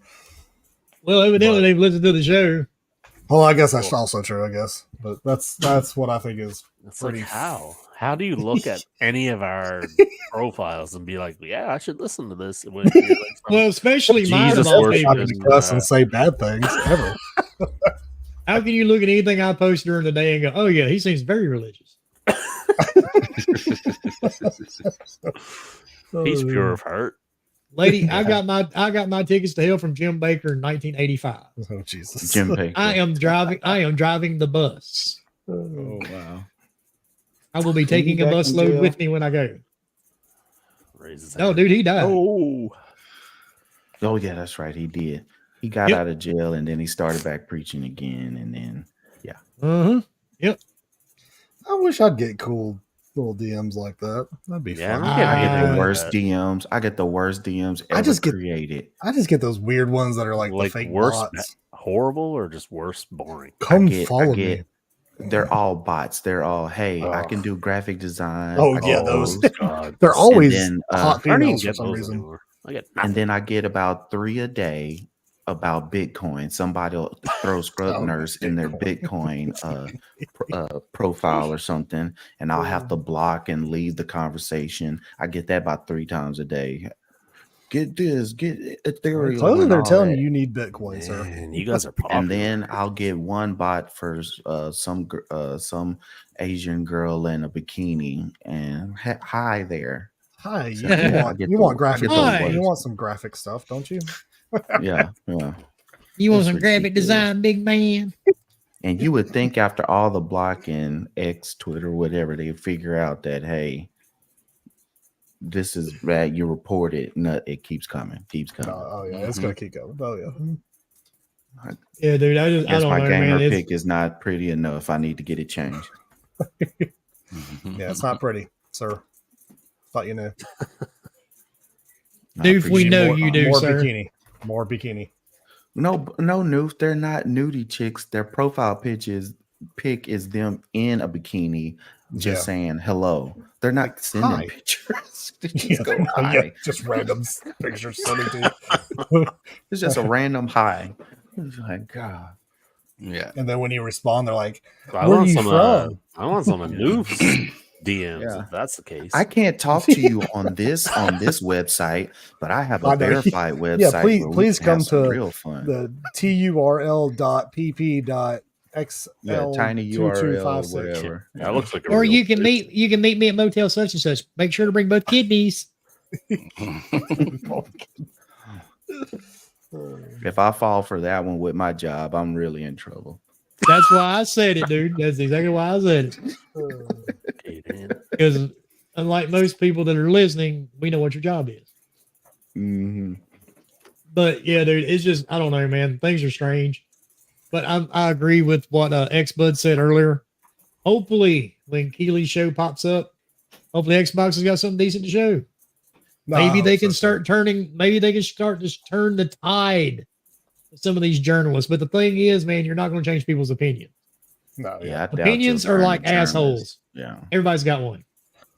Well, evidently they've listened to the show. Well, I guess that's also true. I guess, but that's what I think is It's pretty. like, how do you look at any of our profiles and be like, yeah, I should listen to this? When you're like Well, especially mine Jesus of all worship people. Not to cuss and say bad things ever. How can you look at anything I post during the day and go, "Oh yeah, he seems very religious"? he's pure of heart. Lady, I got my tickets to hell from Jim Baker in 1985. Oh Jesus! Jim Baker. I am driving the bus. Oh wow. I will be taking a back bus in load jail. with me when I go. Raise his No, hand. dude, he died. Oh yeah, that's right. He did. He got Yep. out of jail and then he started back preaching again. And then I wish I'd get cool little DMs like that. That'd be Yeah, fun. I don't get I get anything the like worst that. DMs. I get the worst DMs ever I just get- created. I just get those weird ones that are like the fake worse, bots. horrible, or just worse, boring. Come I follow get- me. They're all bots. They're all, hey, I Oh. can do graphic design. Oh, I yeah, can those. post." God. They're always then, hot I don't even females for get some those reason. anymore. I get And then I get about 3 a day about Bitcoin. Somebody will throw scrub Oh, nurse in their Bitcoin profile or something, and I'll have to block and leave the conversation. I get that about 3 times a day. Get this, get Ethereum. Clearly, and they're all telling that. you need Bitcoin, sir. Man, you guys are popular. And then I'll get one bot for some Asian girl in a bikini, and hi there. Hi, So, you yeah, want I get you the- want I graphic? get the You worst. want some graphic stuff, don't you? Yeah. You want It's some graphic ridiculous. design, big man? And you would think after all the blocking, X, Twitter, whatever, they figure out that, hey, this is bad. You report it. No, it keeps coming. Oh yeah, it's gonna keep going. Oh yeah. Yeah, dude. I Guess don't my know, gamer man. pick is not pretty enough. I need to get it changed. Yeah, it's not pretty, sir. Thought you knew. I Dude, we appreciate know more, you do, more sir. bikini. More bikini. No, Noof, they're not nudie chicks. Their profile pic is them in a bikini, just saying hello. They're not sending Hi. pictures. They just go hi. Yeah, just random pictures sent to you. It's just a random hi. It's like God. Yeah. And then when you respond, they're like, I "Where are want you some. from?" I want some of Noof's DMs. Yeah. If that's the case. I can't talk to you on this website, but I have I a know. verified website. Yeah, please- where we please can have come some to real fun. The turl.pp.xl Yeah, tiny URL, whatever. That looks like a Or real you can bitch. meet me at motel such and such. Make sure to bring both kidneys. If I fall for that one with my job, I'm really in trouble. That's why I said it, dude. That's exactly why I said it. Okay, Dan. Because unlike most people that are listening, we know what your job is. Mm-hmm. But yeah, dude, it's just I don't know, man. Things are strange. But I agree with what X Bud said earlier. Hopefully, when Keely's show pops up, hopefully Xbox has got something decent to show. Maybe they can start turning. Maybe they can start to turn the tide of some of these journalists. But the thing is, man, you're not going to change people's opinion. No, yeah. Yeah, I doubt Opinions you'll are find like a journalist. assholes. Yeah. Everybody's got one.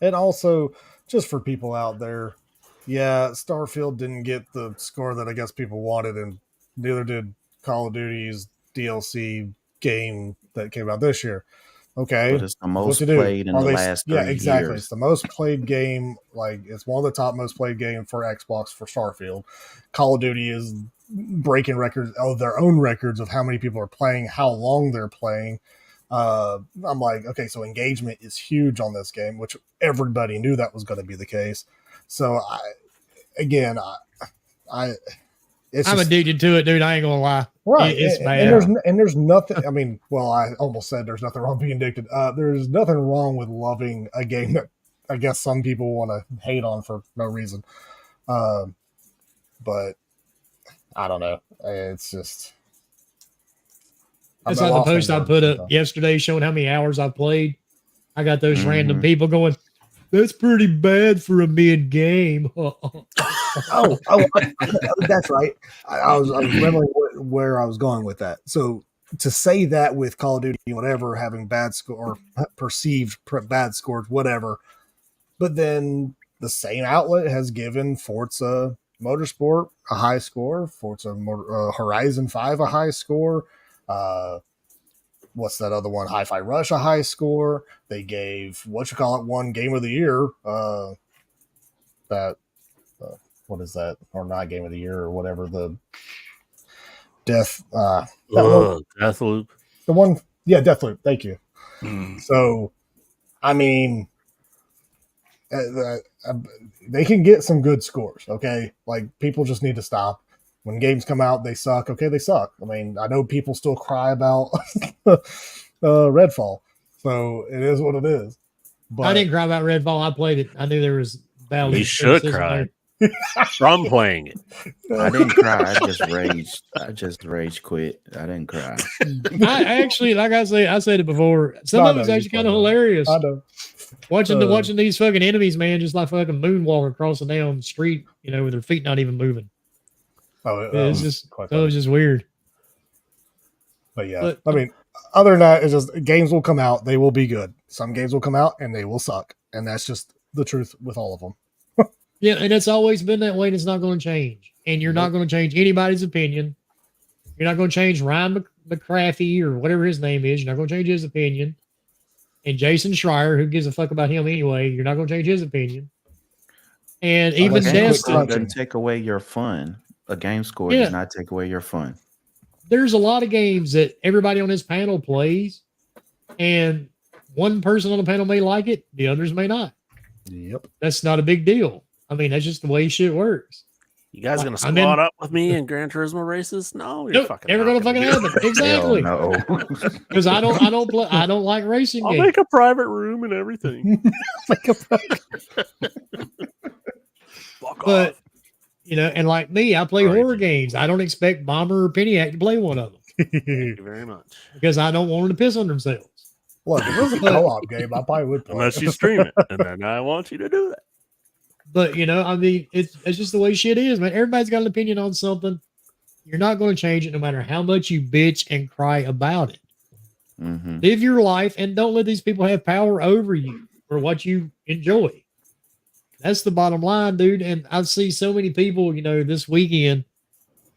And also, just for people out there, yeah, Starfield didn't get the score that I guess people wanted, and neither did Call of Duty's DLC game that came out this year. Okay, But it's the what most to do? played in Are the they- last 3 yeah, exactly. years. It's the most played game. Like it's one of the top most played game for Xbox for Starfield. Call of Duty is breaking records of their own records of how many people are playing, how long they're playing. I'm like, okay, so engagement is huge on this game, which everybody knew that was going to be the case. So it's I'm just, addicted to it, dude. I ain't gonna lie. Right. It's and, bad. and there's nothing. I mean, well, I almost said there's nothing wrong being addicted. There's nothing wrong with loving a game that I guess some people want to hate on for no reason. But I don't know. It's just. That's like the post I put up yesterday showing how many hours I played. I got those random people going, "That's pretty bad for a mid game." That's right. I was remembering where I was going with that. So to say that with Call of Duty, whatever, having bad score or perceived bad scores, whatever, but then the same outlet has given Forza Motorsport a high score, Forza Horizon 5 a high score. What's that other one? Hi-Fi Rush a high score. They gave one Game of the Year. What is that? Or not Game of the Year or whatever. The Deathloop. The one, yeah, Deathloop. Thank you. So, I mean, they can get some good scores. Okay, like people just need to stop. When games come out, they suck. Okay, they suck. I mean, I know people still cry about Redfall, so it is what it is. But I didn't cry about Redfall. I played it. I knew there was valid. You should cry from playing it. I didn't cry. I just rage quit. I didn't cry. I actually, like I said it before. Some of it's actually kind of hilarious. I know. Watching these fucking enemies, man, just like fucking moonwalk across the damn street, with their feet not even moving. It was just weird. But yeah, I mean, other than that, it's just games will come out. They will be good. Some games will come out and they will suck. And that's just the truth with all of them. Yeah, and it's always been that way, and it's not going to change. And you're not going to change anybody's opinion. You're not going to change Ryan McCraffy or whatever his name is. You're not going to change his opinion. And Jason Schreier, who gives a fuck about him anyway, you're not going to change his opinion. And even Destiny doesn't take away your fun. A game score does not take away your fun. There's a lot of games that everybody on this panel plays, and one person on the panel may like it, the others may not. Yep. That's not a big deal. I mean, that's just the way shit works. You guys gonna squad up with me in Gran Turismo races? No, you're nope, never gonna fucking happen. Exactly. No, because I don't like racing. I'll make a private room and everything. Fuck off. And like me, I play horror games. I don't expect Bomber or Peniac to play one of them. Thank you very much. Because I don't want them to piss on themselves. Look, if it was a co-op game, I probably would play. Unless you stream it, and then I want you to do that. But I mean, it's just the way shit is, man. Everybody's got an opinion on something. You're not going to change it, no matter how much you bitch and cry about it. Mm-hmm. Live your life and don't let these people have power over you for what you enjoy. That's the bottom line, dude. And I see so many people, this weekend.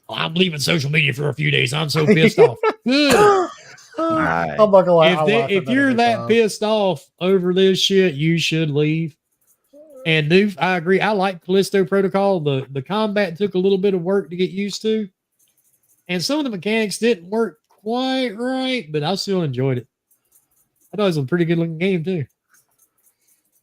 I'm leaving social media for a few days. I'm so pissed off. Good. I'm not gonna lie. If you're that pissed off over this shit, you should leave. And I agree. I like Callisto Protocol. The combat took a little bit of work to get used to. And some of the mechanics didn't work quite right, but I still enjoyed it. I thought it was a pretty good looking game too.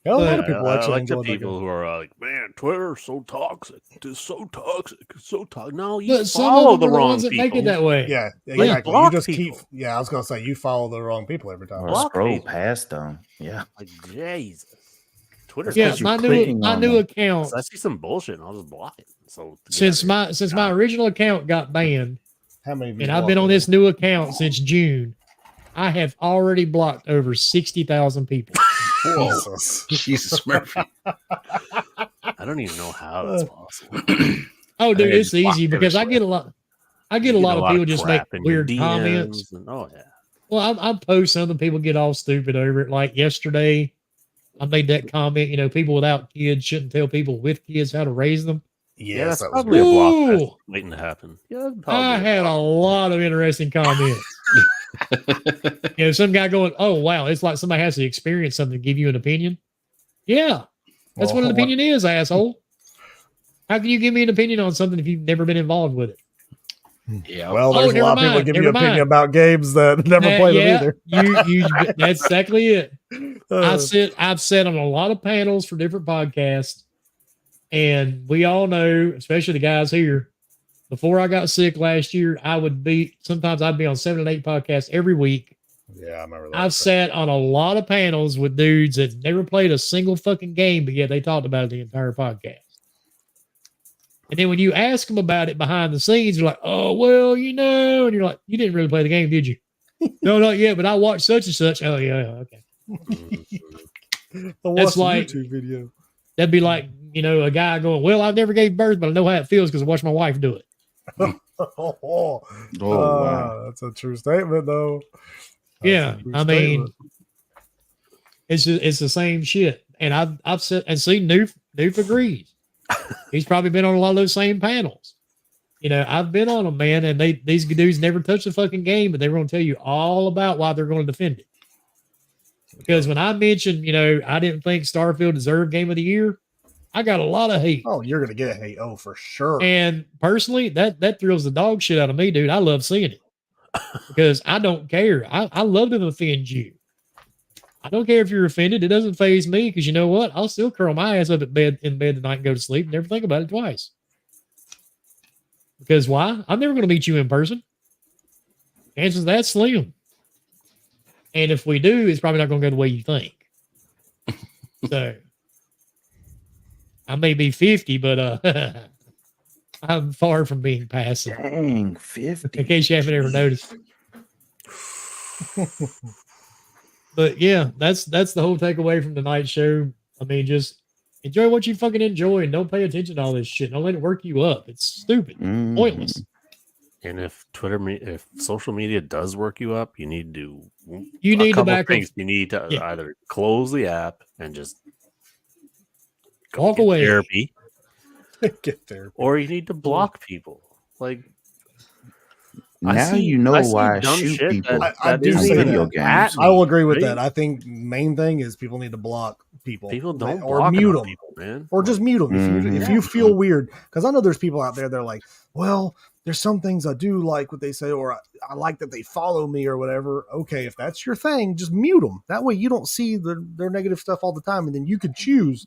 Yeah, a lot of people actually like the people who are like, man, Twitter's so toxic. It's so toxic. It's so toxic. No, you follow the wrong people. Make it that way. Yeah, exactly. You just keep. Yeah, I was gonna say you follow the wrong people every time. Or scroll past them. Yeah, like Jesus. Twitter's my new account. I see some bullshit and I'll just block it. So since my original account got banned, how many? And I've been on this new account since June. I have already blocked over 60,000 people. Jesus Murphy. I don't even know how that's possible. Oh, dude, it's easy because I get a lot of people just make weird comments. Oh yeah. Well, I post something, people get all stupid over it. Like yesterday, I made that comment. People without kids shouldn't tell people with kids how to raise them. Yeah, that's probably a block fest waiting to happen. Yeah, I had a lot of interesting comments. Some guy going, "Oh wow, it's like somebody has to experience something to give you an opinion." Yeah, that's what an opinion is, asshole. How can you give me an opinion on something if you've never been involved with it? Yeah. Well, there's a lot of people that give you an opinion about games that never play them either. That's exactly it. I've sat on a lot of panels for different podcasts, and we all know, especially the guys here, before I got sick last year, sometimes I'd be on 7 and 8 podcasts every week. Yeah, I remember that. I've sat on a lot of panels with dudes that never played a single fucking game, but yet they talked about it the entire podcast. And then when you ask them about it behind the scenes, you're like, oh, well, and you're like, you didn't really play the game, did you? No, not yet, but I watched such and such. Oh, yeah, okay. That's like YouTube video. That'd be like, a guy going, well, I've never gave birth, but I know how it feels because I watched my wife do it. Wow. That's a true statement, though. Yeah, I mean, it's the same shit. And I've said and seen Noof agrees. He's probably been on a lot of those same panels. I've been on them, man, and these dudes never touch the fucking game, but they're going to tell you all about why they're going to defend it. Because when I mentioned, I didn't think Starfield deserved Game of the Year, I got a lot of hate. Oh, you're gonna get hate. Oh, for sure. And personally, that thrills the dog shit out of me, dude. I love seeing it because I don't care. I love to offend you. I don't care if you're offended. It doesn't faze me because you know what? I'll still curl my ass up in bed tonight and go to sleep and never think about it twice. Because why? I'm never going to meet you in person. Chances that's slim. And if we do, it's probably not going to go the way you think. So I may be 50, but I'm far from being passive. Dang, 50. In case you haven't ever noticed. But yeah, that's the whole takeaway from tonight's show. I mean, just enjoy what you fucking enjoy and don't pay attention to all this shit. Don't let it work you up. It's stupid, pointless. And if if social media does work you up, you need to back things. You need to either close the app and just walk away, therapy, get therapy, or you need to block people. Like now you know why I shoot people. I do see video games. I will agree with that. I think main thing is people need to block people. People don't or mute them, people, man. Or just mute them if you feel weird. Because I know there's people out there. They're like, well, there's some things I do like what they say, or I like that they follow me or whatever. Okay, if that's your thing, just mute them. That way you don't see their negative stuff all the time, and then you could choose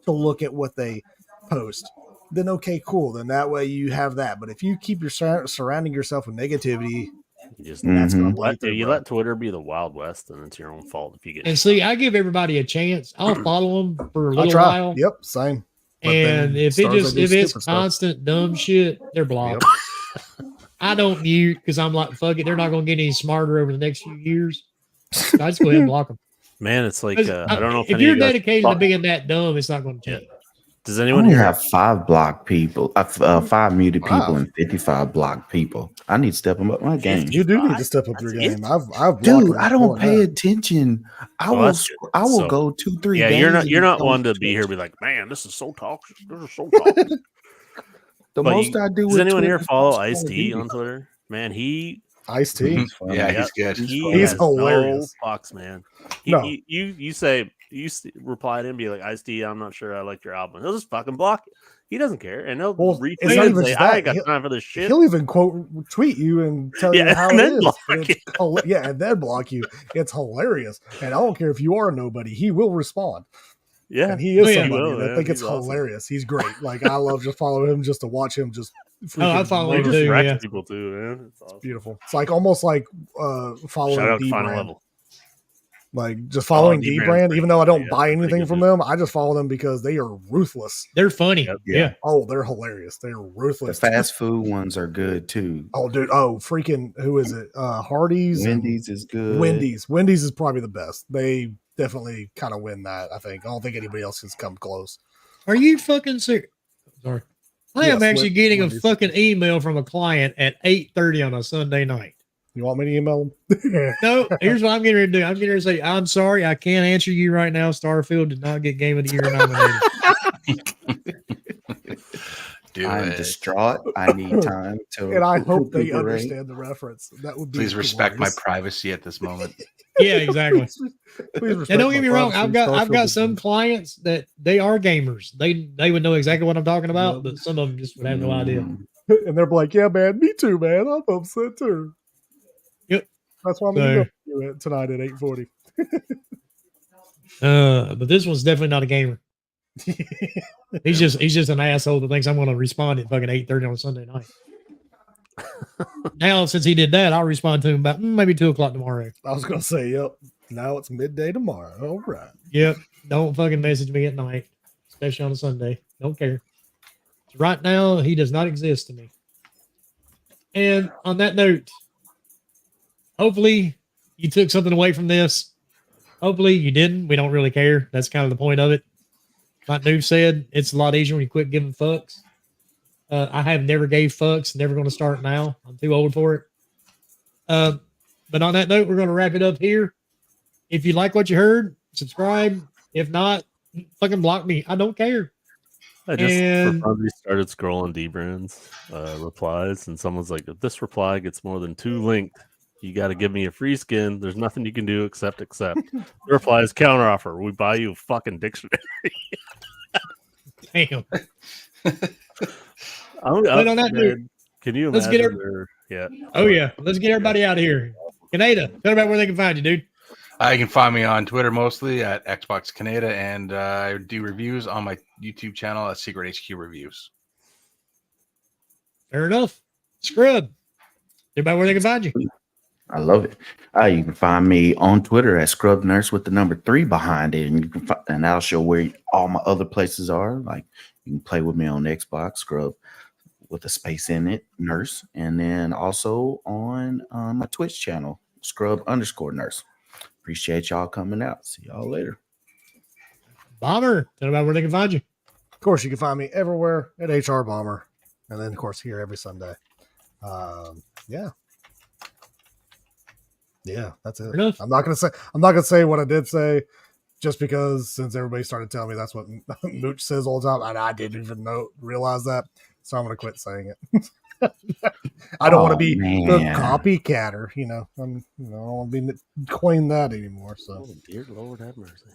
to look at what they post. Then okay, cool. Then that way you have that. But if you keep your surrounding yourself with negativity, that's gonna let Twitter be the Wild West, and it's your own fault if you get. And see, I give everybody a chance. I'll follow them for a little while. Yep, same. But and if it's constant dumb shit, they're blocked. Yep. I don't mute because I'm like, fuck it, they're not going to get any smarter over the next few years. So I just go ahead and block them. Man, it's like I don't know if you're dedicated to being that dumb, it's not going to change. Does anyone here have 5 blocked people, 5 muted people, and 55 blocked people? I need to step them up my game. You do need to step up your game. I've dude, I don't pay attention. I will go 2-3. Yeah, you're not one to be here and be like, man, this is so toxic. This is so toxic. I do. Does anyone here follow Ice-T on Twitter? Man, Ice-T. Yeah, he's good. He's hilarious. No fucks, man. You reply to him, be like, Ice-T, I'm not sure I like your album. He'll just fucking block you. He doesn't care, and he'll retweet and say, I ain't got time for this shit. He'll even tweet you and tell you how it is. And then block you. It's hilarious. And I don't care if you are nobody, he will respond. Yeah, and he is somebody that I think it's hilarious. He's great. Like I love just following him just to watch him just. I follow him too. Yeah, people too, man. It's awesome. Beautiful. It's like almost like following Shout out D Final Brand. Level. Like just following D Brand, even though I don't buy anything from them, I just follow them because they are ruthless. They're funny. Yeah. Oh, they're hilarious. They're ruthless. The fast food ones are good too. Oh, dude. Oh, freaking. Who is it? Hardee's. Wendy's is good. Wendy's is probably the best. They definitely kind of win that. I think. I don't think anybody else has come close. Are you fucking serious? Sorry. I am actually getting a fucking email from a client at 8:30 on a Sunday night. You want me to email them? No, here's what I'm getting ready to do. I'm getting ready to say, I'm sorry, I can't answer you right now. Starfield did not get Game of the Year nominated. I'm distraught. I need time to. And I hope they understand the reference. That would be. Please respect my privacy at this moment. Yeah, exactly. And don't get me wrong. I've got some clients that they are gamers. They would know exactly what I'm talking about, but some of them just would have no idea. And they're like, "Yeah, man, me too, man. I'm upset too." Yep. That's why I'm going to do it tonight at 8:40. But this one's definitely not a gamer. He's just an asshole that thinks I'm going to respond at fucking 8:30 on Sunday night. Now, since he did that, I'll respond to him about maybe 2 o'clock tomorrow. I was gonna say, yep. Now it's midday tomorrow. All right. Yep. Don't fucking message me at night, especially on a Sunday. Don't care. Right now, he does not exist to me. And on that note, hopefully you took something away from this. Hopefully you didn't. We don't really care. That's kind of the point of it. Like Noob said, it's a lot easier when you quit giving fucks. I have never gave fucks. Never going to start now. I'm too old for it. But on that note, we're going to wrap it up here. If you like what you heard, subscribe. If not, fucking block me. I don't care. I just probably started scrolling D-Brand's replies, and someone's like, if this reply gets more than 2 linked, you got to give me a free skin. There's nothing you can do except accept. The reply is counteroffer. We buy you a fucking dictionary. Damn. But on that note, can you let's imagine get Oh yeah, let's get everybody out of here. Canada, tell about where they can find you, dude. You can find me on Twitter mostly at Xbox Canada, and I do reviews on my YouTube channel at Secret HQ Reviews. Fair enough. Scrub, tell about where they can find you. I love it. You can find me on Twitter at Scrub Nurse with the number 3 behind it, and you can and that'll show where all my other places are. Like you can play with me on Xbox, Scrub with a space in it, Nurse, and then also on my Twitch channel, Scrub_Nurse. Appreciate y'all coming out. See y'all later. Bomber, tell about where they can find you. Of course, you can find me everywhere at HR Bomber, and then of course here every Sunday. Yeah, that's it. Enough. I'm not gonna say what I did say, just because since everybody started telling me that's what Mooch says all the time, and I didn't even realize that, so I'm gonna quit saying it. I don't want to be the copycatter, I don't want to be coin that anymore. So, dear Lord have mercy.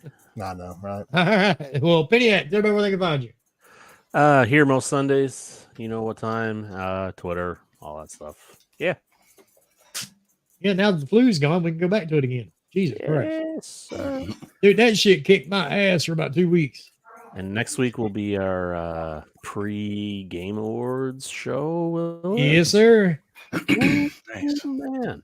I know, right? All right. Well, Penny, tell about where they can find you. Here most Sundays, you know what time, Twitter, all that stuff. Yeah. Yeah, now that the flu's gone, we can go back to it again. Jesus Christ. Dude, that shit kicked my ass for about 2 weeks. And next week will be our pre-Game Awards show. Yes, sir. Nice. Man.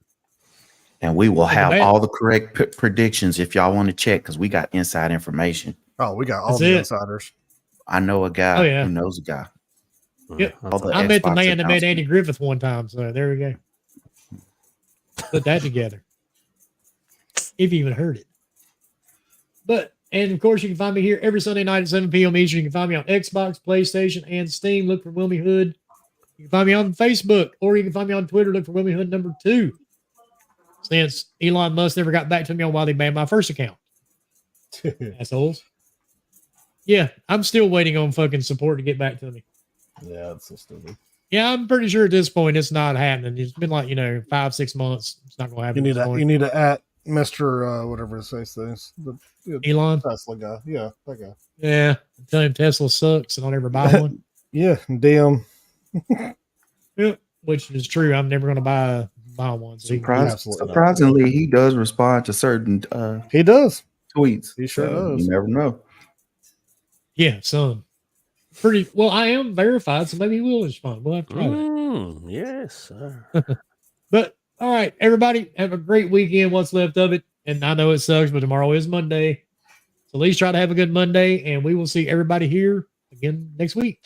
And we will have all the correct predictions if y'all want to check, because we got inside information. Oh, we got all the insiders. I know a guy who knows a guy. Yep. I met the man that met Andy Griffith one time, so there we go. Put that together. If you even heard it. And of course, you can find me here every Sunday night at 7 p.m. Eastern. You can find me on Xbox, PlayStation, and Steam. Look for Wilmy Hood. You can find me on Facebook, or you can find me on Twitter. Look for Wilmy Hood number 2. Since Elon Musk never got back to me on why they banned my first account. Assholes. Yeah, I'm still waiting on fucking support to get back to me. Yeah, it's so stupid. Yeah, I'm pretty sure at this point it's not happening. It's been like 5-6 months. It's not going to happen. You need to at Mr. Whatever his face is. Elon Tesla guy. Yeah, that guy. Yeah, tell him Tesla sucks and I'll never buy one. Yeah, damn. Yeah, which is true. I'm never going to buy one. So surprisingly, he does respond to certain. He does tweets. He sure does. You never know. Yeah, some. Pretty well. I am verified, so maybe he will respond. We'll have to try that. Yes, sir. But all right, everybody, have a great weekend. What's left of it, and I know it sucks, but tomorrow is Monday, so at least try to have a good Monday, and we will see everybody here again next week.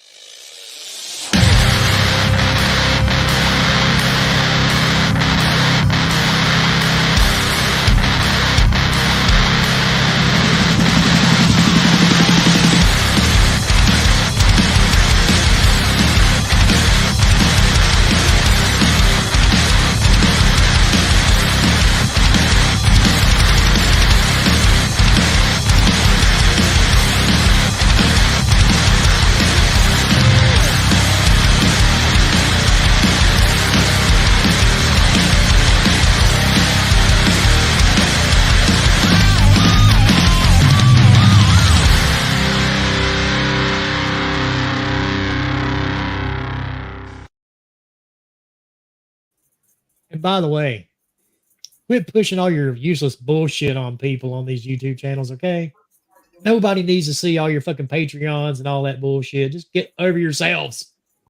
And by the way, quit pushing all your useless bullshit on people on these YouTube channels, okay? Nobody needs to see all your fucking Patreons and all that bullshit. Just get over yourselves.